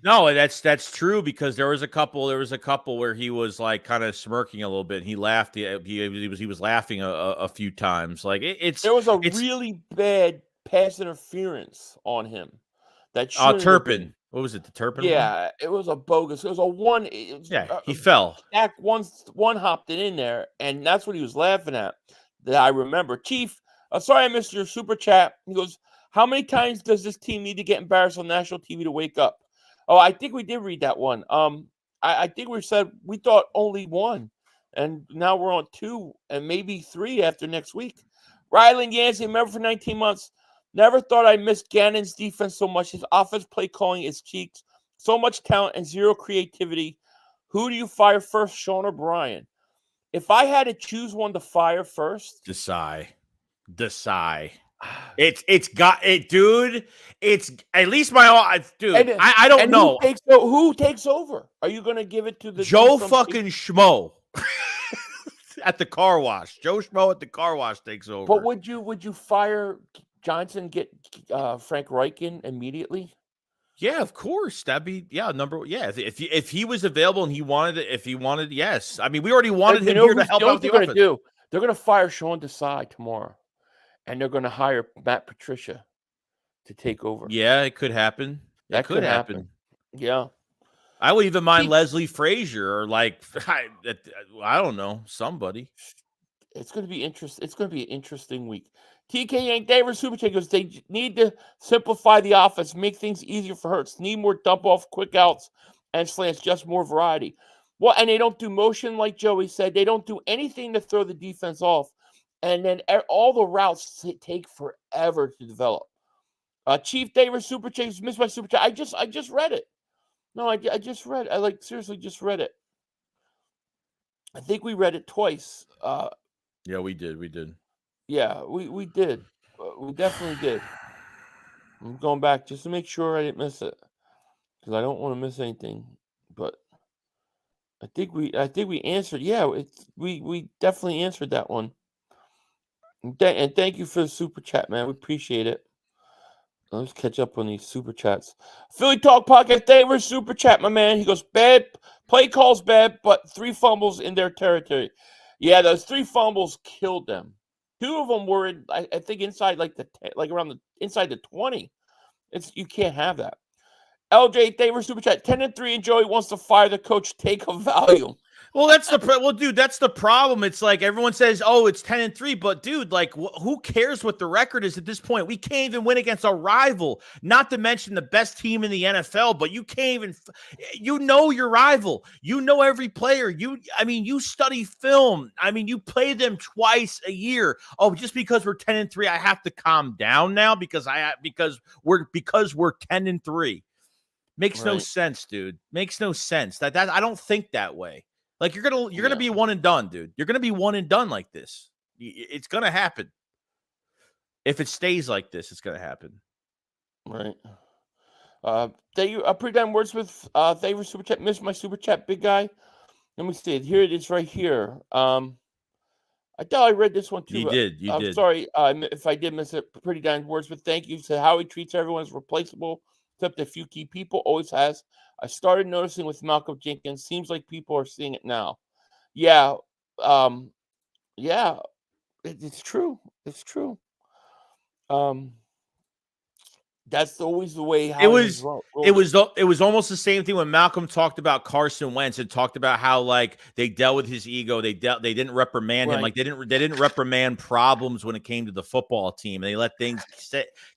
No, that's true because there was a couple where he was like kind of smirking a little bit. And he laughed. He was laughing a few times. Like there was a really bad pass interference on him. That shouldn't have Turpin. been. What was it? The Turpin Yeah, one? it was a bogus. It was a one. He fell. Dak one hopped it in there, and that's what he was laughing at. That I remember. Chief, sorry I missed your super chat. He goes, how many times does this team need to get embarrassed on national TV to wake up? Oh, I think we did read that one. I think we thought only one, and now we're on 2 and maybe 3 after next week. Ryland Yancey, member for 19 months. Never thought I missed Gannon's defense so much. His offense play calling is cheeks. So much talent and zero creativity. Who do you fire first, Sean or Brian? If I had to choose one to fire first, Desai. It's got it, dude. It's at least dude. I don't know who takes over. Are you going to give it to the Joe fucking Schmo at the car wash? Joe Schmo at the car wash takes over. But would you fire Johnson? Get Frank Reich in immediately? Yeah, of course. That'd be if he was available and he wanted it, yes. I mean, we already wanted him here to help out the offense. They're going to fire Sean Desai tomorrow, and they're going to hire Matt Patricia to take over. Yeah, it could happen. That could happen. Yeah. I would even mind Leslie Frazier or I don't know, somebody. It's going to be interesting. It's going to be an interesting week. TK Yank Davis Super Chat goes, they need to simplify the offense, make things easier for Hurts. Need more dump off, quick outs, and slants, just more variety. Well, and they don't do motion like Joey said. They don't do anything to throw the defense off. And then all the routes take forever to develop. Chief Davis Super Chat, missed my Super Chat. I just read it. No, I just read. I seriously just read it. I think we read it twice. Yeah, we did. Yeah, we did. We definitely did. I'm going back just to make sure I didn't miss it because I don't want to miss anything. But I think we answered. Yeah, we definitely answered that one. And thank you for the super chat, man. We appreciate it. Let's catch up on these super chats. Philly Talk Podcast David super chat, my man. He goes, bad play calls, bad, but 3 fumbles in their territory. Yeah, those 3 fumbles killed them. 2 of them were, I think, inside around the inside the 20. You can't have that. LJ David super chat 10-3, and Joey wants to fire the coach. Take a volume. Well, that's the problem. It's like everyone says, "Oh, it's 10-3," but dude, who cares what the record is at this point? We can't even win against a rival. Not to mention the best team in the NFL, but you can't even. You know your rival. You know every player. You study film. I mean, you play them twice a year. Oh, just because we're 10-3, I have to calm down now because we're 10-3. Makes no sense, dude. Makes no sense. That I don't think that way. Like you're gonna be one and done, dude. You're gonna be one and done like this. It's gonna happen. If it stays like this, it's gonna happen. Right. Thank you. Pretty damn words with thank you for super chat. Missed my super chat, big guy. Let me see it. Here it is, right here. I thought I read this one too. You did. I'm sorry if I did miss it. Pretty damn words, but thank you to how he treats everyone as replaceable, except a few key people. Always has. I started noticing with Malcolm Jenkins. Seems like people are seeing it now. Yeah. Yeah. It's true. It's true. That's always the way It Howie was was rolling. it was almost the same thing when Malcolm talked about Carson Wentz and talked about how like they dealt with his ego. They didn't reprimand him. Right. Like they didn't reprimand problems when it came to the football team. They let things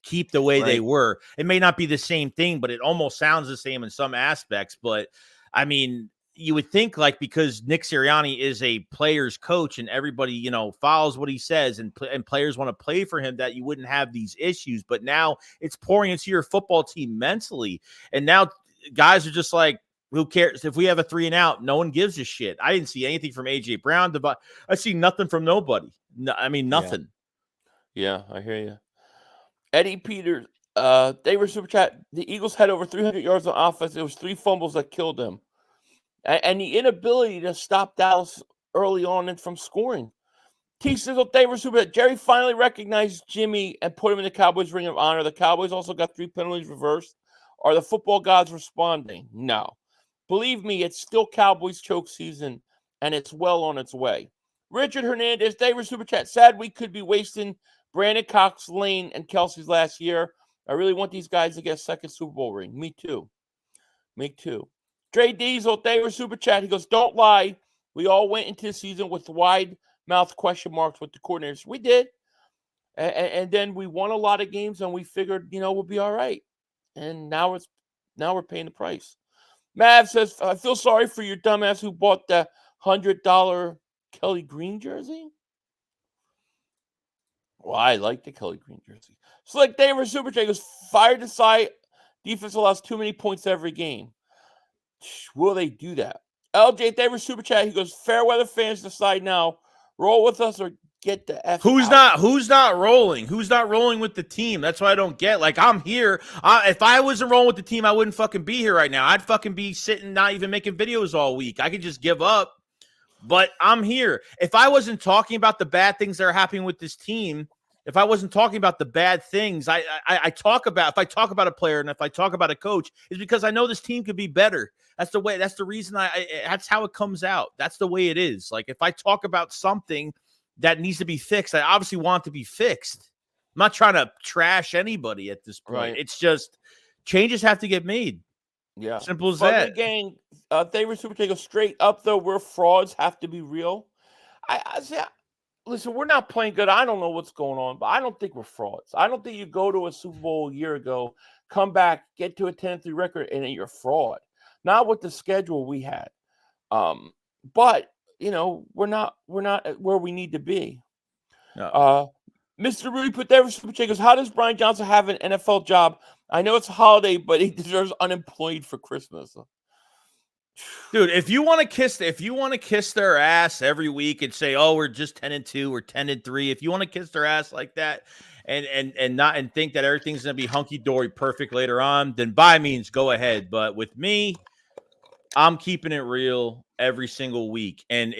keep the way they Right. were. It may not be the same thing, but it almost sounds the same in some aspects. But I mean, you would think like because Nick Sirianni is a player's coach and everybody, you know, follows what he says and players want to play for him that you wouldn't have these issues. But now it's pouring into your football team mentally. And now guys are just like, who cares if we have a 3 and out? No one gives a shit. I didn't see anything from AJ Brown. I see nothing from nobody. No, I mean, nothing. Yeah, I hear you. Eddie Peters, they were super chat. The Eagles had over 300 yards on offense. It was 3 fumbles that killed them. And the inability to stop Dallas early on and from scoring. T Sizzle, they were super. Jerry finally recognized Jimmy and put him in the Cowboys' Ring of Honor. The Cowboys also got 3 penalties reversed. Are the football gods responding? No. Believe me, it's still Cowboys choke season, and it's well on its way. Richard Hernandez, they were super chat. Sad we could be wasting Brandon Cox, Lane, and Kelsey's last year. I really want these guys to get a second Super Bowl ring. Me too. Me too. Dre Diesel, they were super chat. He goes, don't lie. We all went into the season with wide mouth question marks with the coordinators. We did. And then we won a lot of games and we figured, you know, we'll be all right. And now we're paying the price. Mav says, I feel sorry for your dumbass who bought the $100 Kelly Green jersey. Well, I like the Kelly Green jersey. So like they were super chat. He goes, fired aside. Defense allows too many points every game. Will they do that? LJ, they were super chat. He goes, fair weather fans decide now. Roll with us or get the F out. Who's not rolling? Who's not rolling with the team? That's what I don't get. Like, I'm here. If I wasn't rolling with the team, I wouldn't fucking be here right now. I'd fucking be sitting, not even making videos all week. I could just give up. But I'm here. If I wasn't talking about the bad things that are happening with this team, if I wasn't talking about the bad things, I talk about, if I talk about a player and if I talk about a coach, is because I know this team could be better. That's the way, that's the reason that's how it comes out. That's the way it is. Like if I talk about something that needs to be fixed, I obviously want it to be fixed. I'm not trying to trash anybody at this point. Right. It's just changes have to get made. Yeah. Simple as Fuzzy that. Gang, they were super chat. Straight up though, we're frauds, have to be real. I say, listen, we're not playing good. I don't know what's going on, but I don't think we're frauds. I don't think you go to a Super Bowl a year ago, come back, get to a 10-3 record, and you're a fraud. Not with the schedule we had. But you know, we're not where we need to be. No. Mr. Rudy put there super chat goes, how does Brian Johnson have an NFL job? I know it's a holiday, but he deserves unemployed for Christmas. Dude, if you want to kiss their ass every week and say, "Oh, we're just 10-2, we're 10-3," if you want to kiss their ass like that and think that everything's going to be hunky dory perfect later on, then by means go ahead. But with me, I'm keeping it real every single week. And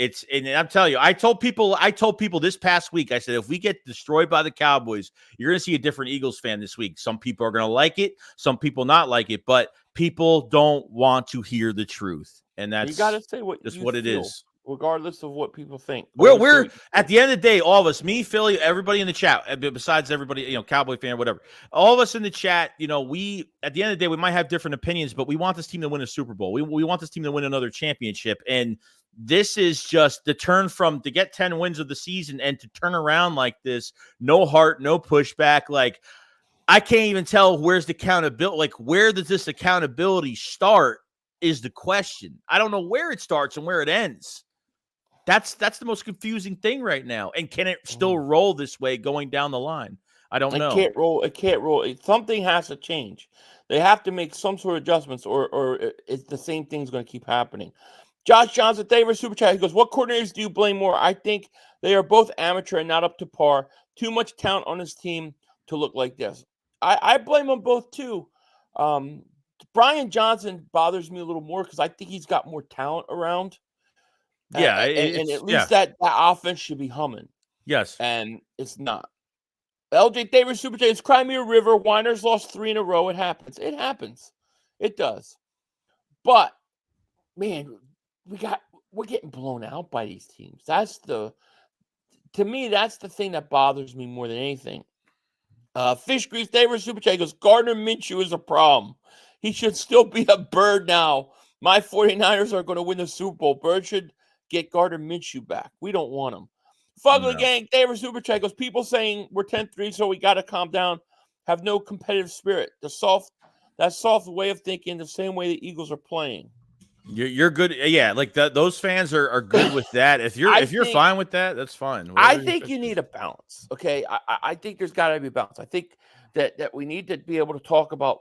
I'm telling you, I told people this past week, I said, if we get destroyed by the Cowboys, you're going to see a different Eagles fan this week. Some people are going to like it, some people not like it, but people don't want to hear the truth. And that's you got to say what just you what it feel, is. regardless of what people think. We're at the end of the day, all of us, me, Philly, everybody in the chat, besides everybody, you know, Cowboy fan, whatever, all of us in the chat, you know, we, at the end of the day, we might have different opinions, but we want this team to win a Super Bowl. We want this team to win another championship. And this is just the turn from to get 10 wins of the season and to turn around like this, no heart, no pushback. Like, I can't even tell where's the accountability. Like, where does this accountability start is the question. I don't know where it starts and where it ends. That's the most confusing thing right now. And can it still roll this way going down the line? I don't know. It can't roll. Something has to change. They have to make some sort of adjustments or it's the same thing's going to keep happening. Josh Johnson, thank you for super chat. He goes, what coordinators do you blame more? I think they are both amateur and not up to par. Too much talent on his team to look like this. I blame them both too. Brian Johnson bothers me a little more because I think he's got more talent around. Yeah, and at least that offense should be humming. Yes. And it's not. LJ Davis, Super J, it's Crimea River. Winers lost 3 in a row. It happens. It happens. It does. But, man, we're getting blown out by these teams. To me, that's the thing that bothers me more than anything. Fish Grease Davis Super Chat goes, Gardner Minshew is a problem. He should still be a Bird now. My 49ers are going to win the Super Bowl. Bird should get Gardner Minshew back. We don't want him. Fugly Gang, Davis Super Chat goes, people saying we're 10-3, so we got to calm down. Have no competitive spirit. That soft way of thinking, the same way the Eagles are playing. You're good. Yeah, like that. Those fans are good with that. If you're fine with that, that's fine. I think you need a balance. Okay, I think there's got to be a balance. I think that we need to be able to talk about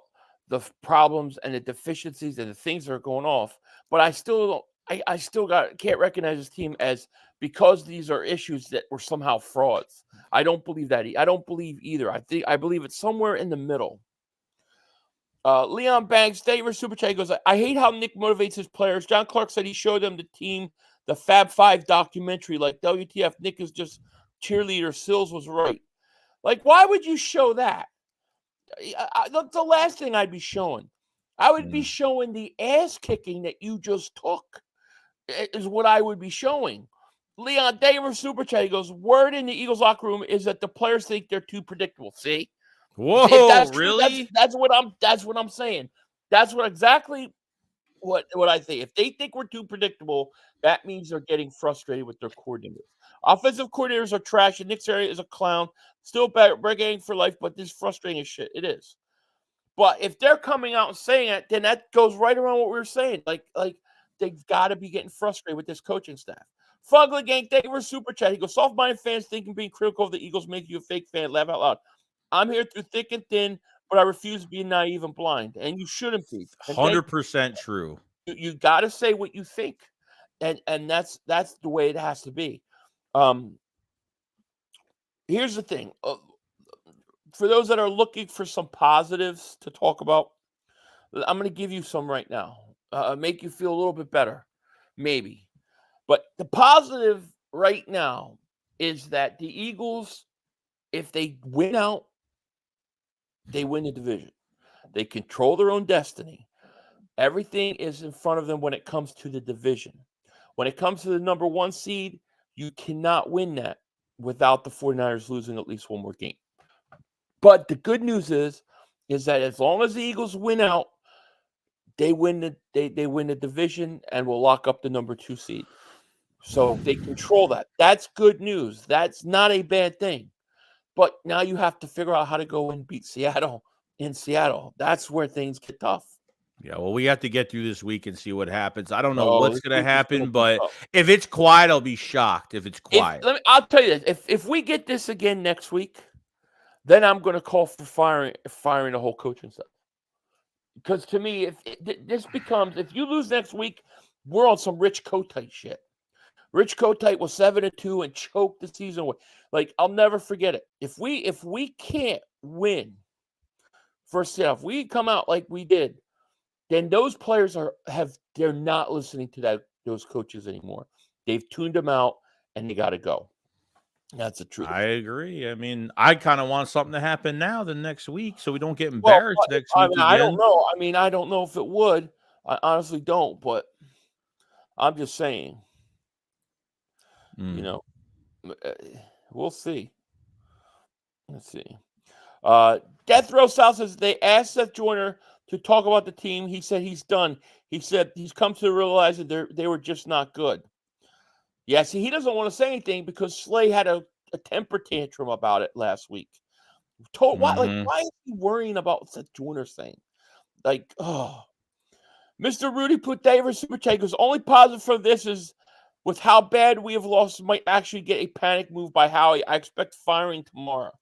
the problems and the deficiencies and the things that are going off. But I still can't recognize this team as, because these are issues that were somehow frauds. I don't believe that. I don't believe either. I believe it's somewhere in the middle. Leon Banks, David Super Chat goes, I hate how Nick motivates his players. John Clark said he showed them the team the Fab Five documentary. Like, WTF, Nick is just cheerleader. Sills was right. Like, why would you show that? That's the last thing I'd be showing. I would be showing the ass kicking that you just took, is what I would be showing. Leon Davis Super Chat goes, word in the Eagles locker room is that the players think they're too predictable. See? Whoa, that's really? True, that's what I'm saying. That's exactly what I think. If they think we're too predictable, that means they're getting frustrated with their coordinators. Offensive coordinators are trash, and Nick Sirianni is a clown. Still breaking for life, but this is frustrating as shit. It is. But if they're coming out and saying it, then that goes right around what we were saying. Like they've got to be getting frustrated with this coaching staff. Fugly Gang, thank you for Super Chat. He goes, soft-minded fans thinking being critical of the Eagles make you a fake fan. Laugh out loud. I'm here through thick and thin, but I refuse to be naive and blind. And you shouldn't be. 100% true. You got to say what you think. And that's the way it has to be. Here's the thing. For those that are looking for some positives to talk about, I'm going to give you some right now. Make you feel a little bit better, maybe. But the positive right now is that the Eagles, if they win out, they win the division. They control their own destiny. Everything is in front of them when it comes to the division. When it comes to the number 1 seed, you cannot win that without the 49ers losing at least one more game. But the good news is that as long as the Eagles win out, they win the division and will lock up the number 2 seed. So they control that. That's good news. That's not a bad thing. But now you have to figure out how to go and beat Seattle in Seattle. That's where things get tough. Yeah, well, we have to get through this week and see what happens. I don't know what's going to happen, but if it's quiet, I'll be shocked if it's quiet. I'll tell you this. If we get this again next week, then I'm going to call for firing the whole coaching staff. Because to me, if you lose next week, we're on some Rich Kotite shit. Rich Kotite was 7-2 and choked the season away. Like, I'll never forget it. If we can't win first half, we come out like we did, then those players they're not listening to those coaches anymore. They've tuned them out and they got to go. That's the truth. I agree. I mean, I kind of want something to happen now than next week so we don't get embarrassed next week again. I don't know. I mean, I don't know if it would. I honestly don't, but I'm just saying. You know, we'll see. Let's see. Death Row South says they asked Seth Joyner to talk about the team. He said he's done. He said he's come to realize that they were just not good. Yeah, see, he doesn't want to say anything because Slay had a temper tantrum about it last week. Why is he worrying about what Seth Joyner's saying? Like, oh. Mr. Rudy put Davis Super Chat goes, only positive from this is with how bad we have lost, might actually get a panic move by Howie. I expect firing tomorrow.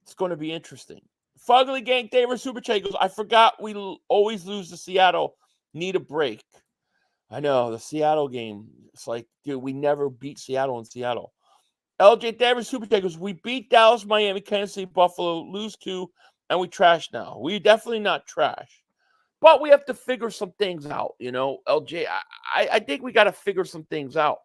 It's going to be interesting. Fugly Gang, Davis Super Chat goes, I forgot we always lose to Seattle. Need a break. I know, the Seattle game. It's like, dude, we never beat Seattle in Seattle. LJ Davis Super Chat goes, we beat Dallas, Miami, Kansas City, Buffalo, lose 2, and we trash now. We definitely not trash. But we have to figure some things out, LJ. I think we got to figure some things out.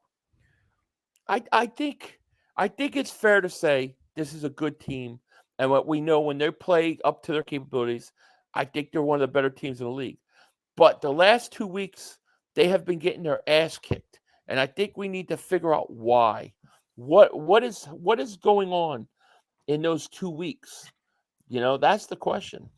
I think it's fair to say this is a good team, and what we know when they play up to their capabilities, I think they're one of the better teams in the league. But the last 2 weeks, they have been getting their ass kicked, and I think we need to figure out why. What is going on in those 2 weeks That's the question.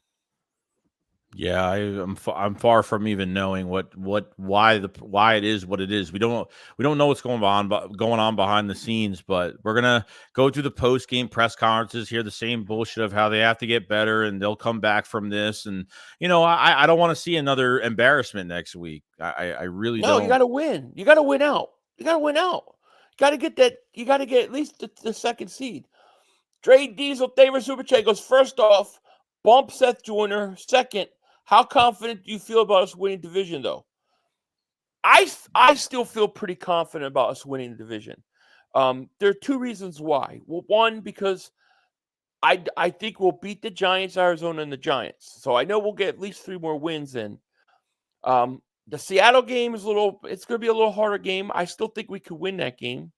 Yeah, I'm far from even knowing why it is what it is. We don't know what's going on behind the scenes, but we're gonna go through the post game press conferences, hear the same bullshit of how they have to get better and they'll come back from this. And I don't want to see another embarrassment next week. I really No, don't. you got to win. You got to win out. You got to win out. You got to get that. You got to get at least the second seed. Dre Diesel Thaver Super Chat goes, first off, bump Seth Joyner. Second, how confident do you feel about us winning division, though? I still feel pretty confident about us winning the division. There are two reasons why. Well, one, because I think we'll beat the Giants, Arizona, and the Giants. So I know we'll get at least 3 more wins in. The Seattle game is it's going to be a little harder game. I still think we could win that game.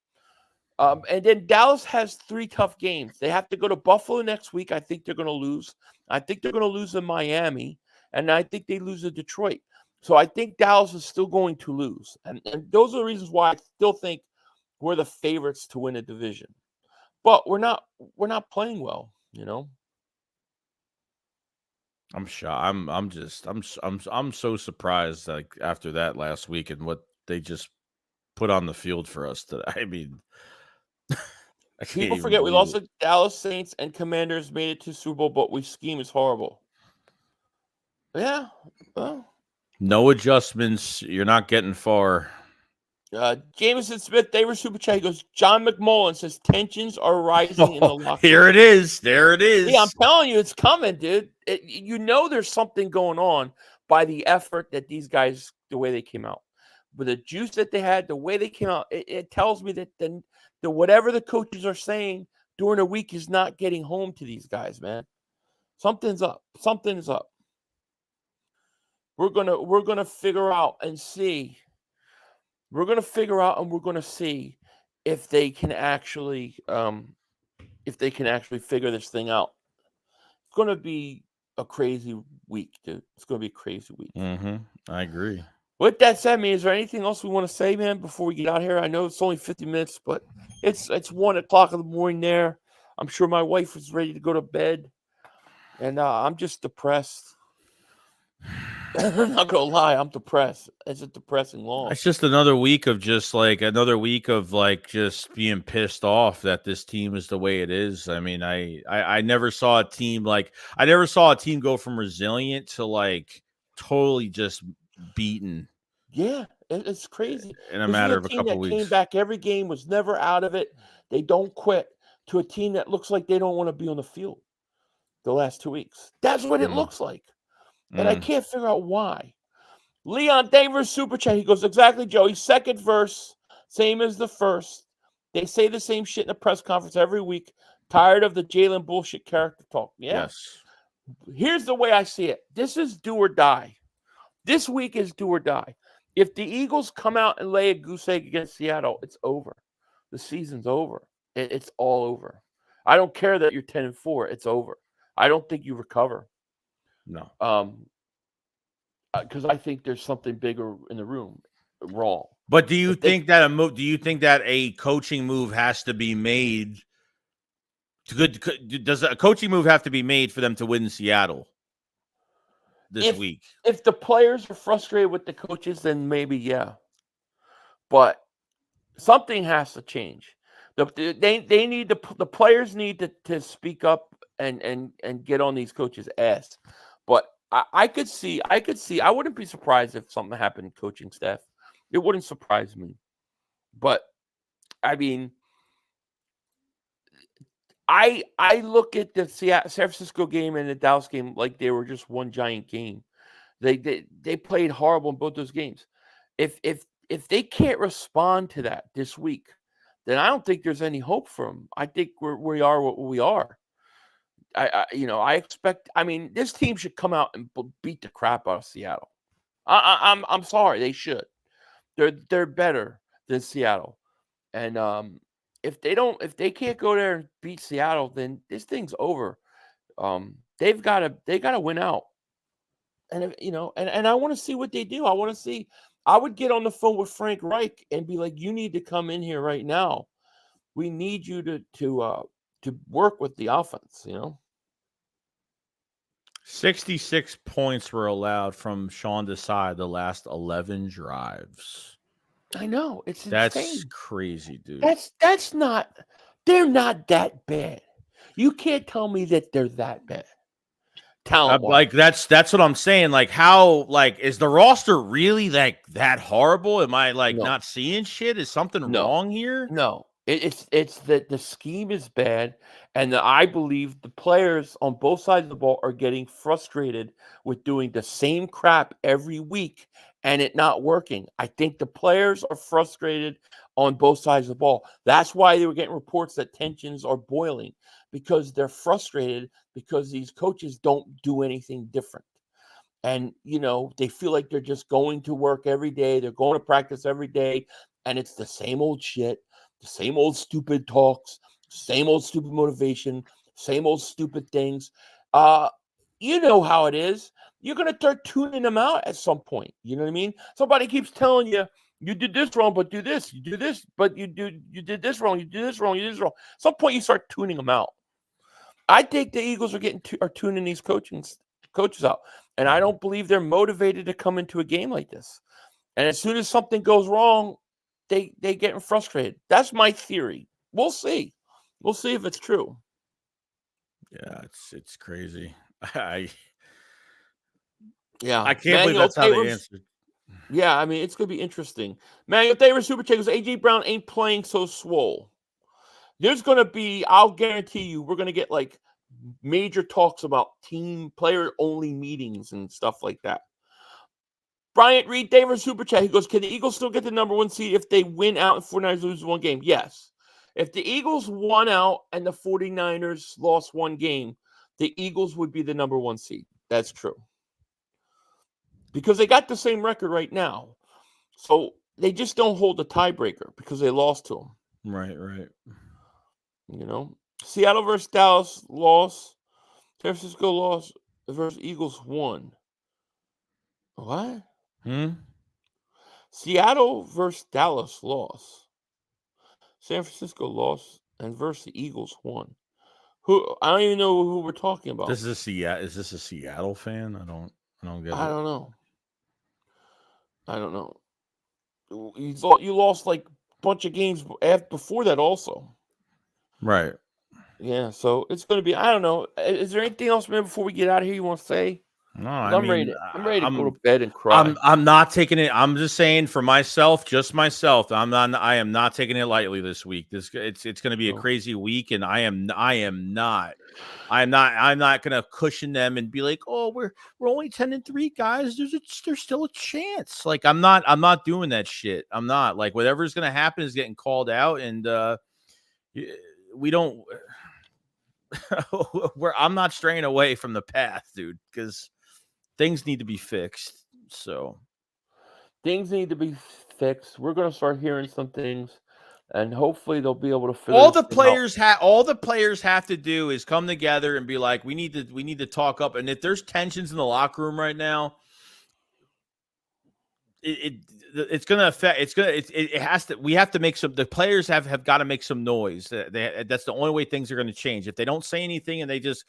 And then Dallas has 3 tough games. They have to go to Buffalo next week. I think they're going to lose. I think they're going to lose in Miami. And I think they lose to Detroit. So I think Dallas is still going to lose. And those are the reasons why I still think we're the favorites to win a division. But we're not playing well, I'm shocked. I'm so surprised, like, after that last week and what they just put on the field for us today. I mean, people forget we lost to Dallas Saints and Commanders, made it to Super Bowl, but we scheme is horrible. Yeah. Well, no adjustments. You're not getting far. Jameson Smith, they were Super Chat. He goes, John McMullen says tensions are rising in the locker room. Here it is. There it is. Yeah, I'm telling you, it's coming, dude. There's something going on by the effort that these guys, the way they came out. With the juice that they had, the way they came out, it tells me that the whatever the coaches are saying during the week is not getting home to these guys, man. Something's up. Something's up. We're gonna figure out and see. We're gonna figure out and we're gonna see if they can actually figure this thing out. It's gonna be a crazy week, dude. It's gonna be a crazy week. I agree. With that said, is there anything else we want to say, man, before we get out here? I know it's only 50 minutes, but it's 1:00 in the morning there. I'm sure my wife is ready to go to bed, and I'm just depressed. I'm not gonna lie, I'm depressed. It's a depressing loss. It's just another week of just being pissed off that this team is the way it is. I mean, I never saw a team go from resilient to totally just beaten. Yeah, it's crazy. In a matter of a couple weeks. Came back every game, was never out of it. They don't quit, to a team that looks like they don't want to be on the field the last 2 weeks. That's what it looks like. And I can't figure out why. Leon Davis Super Chat. He goes, exactly, Joey. Second verse, same as the first. They say the same shit in the press conference every week. Tired of the Jalen bullshit character talk. Yeah. Yes. Here's the way I see it. This is do or die. This week is do or die. If the Eagles come out and lay a goose egg against Seattle, it's over. The season's over. It's all over. I don't care that you're 10-4. It's over. I don't think you recover. No. Because I think there's something bigger in the room wrong. But do you think that a coaching move has to be made? Does a coaching move have to be made for them to win Seattle this week? If the players are frustrated with the coaches, then maybe, yeah. But something has to change. They need the players need to speak up and get on these coaches' ass. But I could see. I wouldn't be surprised if something happened in coaching staff. It wouldn't surprise me. But I mean, I look at the San Francisco game and the Dallas game like they were just one giant game. They played horrible in both those games. If they can't respond to that this week, then I don't think there's any hope for them. I think we are what we are. I expect. I mean, this team should come out and beat the crap out of Seattle. I'm sorry, they should. They're better than Seattle, and if they can't go there and beat Seattle, then this thing's over. They've got to win out, and and I want to see what they do. I want to see. I would get on the phone with Frank Reich and be like, "You need to come in here right now. We need you to work with the offense." 66 points were allowed from Sean Desai the last 11 drives. I know, it's That's insane. crazy, dude. That's not. They're not that bad. You can't tell me that they're that bad. Talent Like that's what I'm saying. Like, how, like, is the roster really like that horrible? Am I like No. not seeing shit? Is something No. wrong here? No, it's that the scheme is bad, and I believe the players on both sides of the ball are getting frustrated with doing the same crap every week and it not working. I think the players are frustrated on both sides of the ball. That's why they were getting reports that tensions are boiling, because they're frustrated because these coaches don't do anything different. And, they feel like they're just going to work every day. They're going to practice every day. And it's the same old shit, the same old stupid talks, same old stupid motivation, same old stupid things. You know how it is. You're going to start tuning them out at some point. You know what I mean? Somebody keeps telling you, you did this wrong, but do this. You do this, but you did this wrong. You did this wrong. You did this wrong. At some point, you start tuning them out. I think the Eagles are tuning these coaches out. And I don't believe they're motivated to come into a game like this. And as soon as something goes wrong, they get frustrated. That's my theory. We'll see. We'll see if it's true. Yeah, it's crazy. Yeah, I can't believe that's how they answered. Yeah, I mean, it's gonna be interesting. Manuel Davis Super Chat goes, AJ Brown ain't playing so swole. There's gonna be, I'll guarantee you, we're gonna get like major talks about team player only meetings and stuff like that. Bryant Reed Davis Super Chat, he goes, can the Eagles still get the number 1 seed if they win out and 49ers lose one game? Yes. If the Eagles won out and the 49ers lost one game, the Eagles would be the number 1 seed. That's true. Because they got the same record right now. So they just don't hold the tiebreaker because they lost to them. Right. Seattle versus Dallas loss. San Francisco lost versus Eagles won. What? Seattle versus Dallas loss. San Francisco lost, and versus the Eagles won. Who? I don't even know who we're talking about. Is this a Seattle fan? I don't get it. I don't know. You lost like a bunch of games before that also. Right. Yeah, so it's going to be, I don't know. Is there anything else, man, before we get out of here you want to say? No, I'm ready to go to bed and cry. I'm not taking it. I'm just saying for myself, just myself. I am not taking it lightly this week. It's going to be a crazy week, and I'm not going to cushion them and be like, oh, we're only 10-3, guys. There's still a chance. Like, I'm not doing that shit. I'm not, like, whatever's going to happen is getting called out, and we don't. I'm not straying away from the path, dude, because things need to be fixed. So things need to be fixed. We're going to start hearing some things, and hopefully they'll be able to figure all the players have to do is come together and be like, we need to talk up. And if there's tensions in the locker room right now, it's going to affect. It has to. We have to make some. The players have got to make some noise. That's the only way things are going to change. If they don't say anything and they just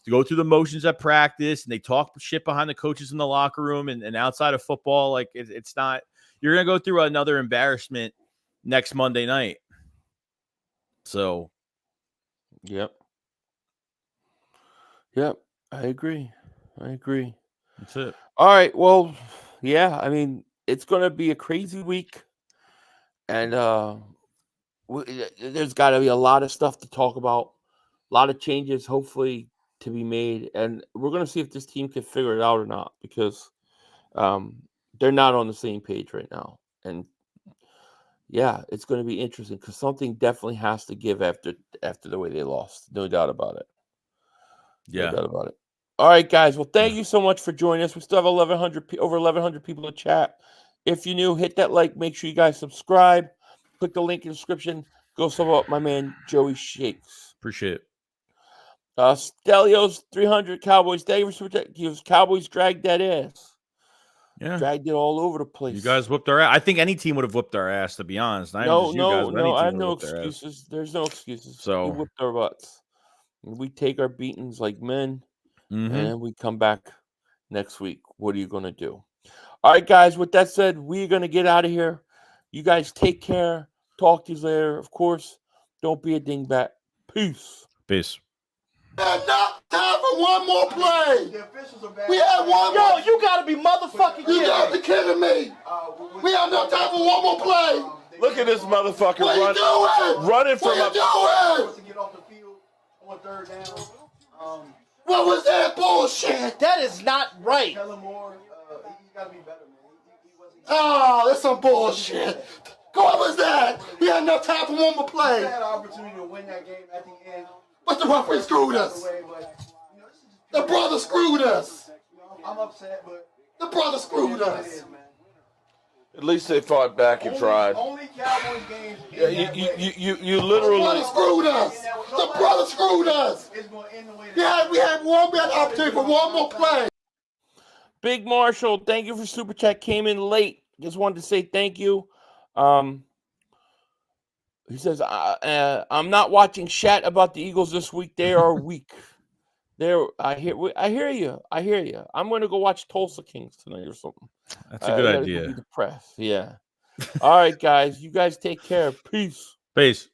go through the motions at practice and they talk shit behind the coaches in the locker room and outside of football, like it's not. You're going to go through another embarrassment next Monday night. So, yep, I agree. That's it. All right. Well, yeah. I mean, it's going to be a crazy week, and there's got to be a lot of stuff to talk about, a lot of changes, hopefully, to be made, and we're going to see if this team can figure it out or not, because they're not on the same page right now, and yeah, it's going to be interesting because something definitely has to give after the way they lost. No doubt about it. Yeah. No doubt about it. All right, guys. Well, thank you so much for joining us. We still have over 1,100 people in chat. If you're new, hit that like. Make sure you guys subscribe. Click the link in the description. Go support my man Joey Shakes. Appreciate it. Stelios 300 Cowboys. Thank you for protecting. Cowboys dragged that ass. Yeah, dragged it all over the place. You guys whooped our ass. I think any team would have whooped our ass, to be honest. No. I have no excuses. There's no excuses. So we whipped our butts. We take our beatings like men. and then we come back next week. What are you going to do? All right, guys, with that said, we're going to get out of here. You guys take care. Talk to you later. Of course, don't be a dingbat. Peace. Peace. There's not time for one more play. We had one more. Yo, you gotta be motherfucking You kidding gotta me. be kidding me. We have no time for one more play. Look at this motherfucker What you doing? running from What a. you doing? To get off the field on third down. What was that bullshit? That is not right. Kellen Moore, he's got to be better, man. He wasn't. Oh, that's some bullshit. What was that? We had no time for one more He play. had an opportunity to win that game at the end. But the referee screwed us. Away, but, you know, this is just The brother screwed us. I'm upset, but The brother screwed it us. is, man. At least they fought back and tried. Only Cowboys games. Yeah, you The literally. brother screwed us. The brother screwed us. It's going to end the way We had opportunity for one more play. Big Marshall, thank you for Super Chat. Came in late. Just wanted to say thank you. He says, I'm not watching Shat about the Eagles this week. They are weak. I hear you. I'm going to go watch Tulsa Kings tonight or something. That's a good I gotta idea. Be depressed. Yeah. All right, guys. You guys take care. Peace. Peace.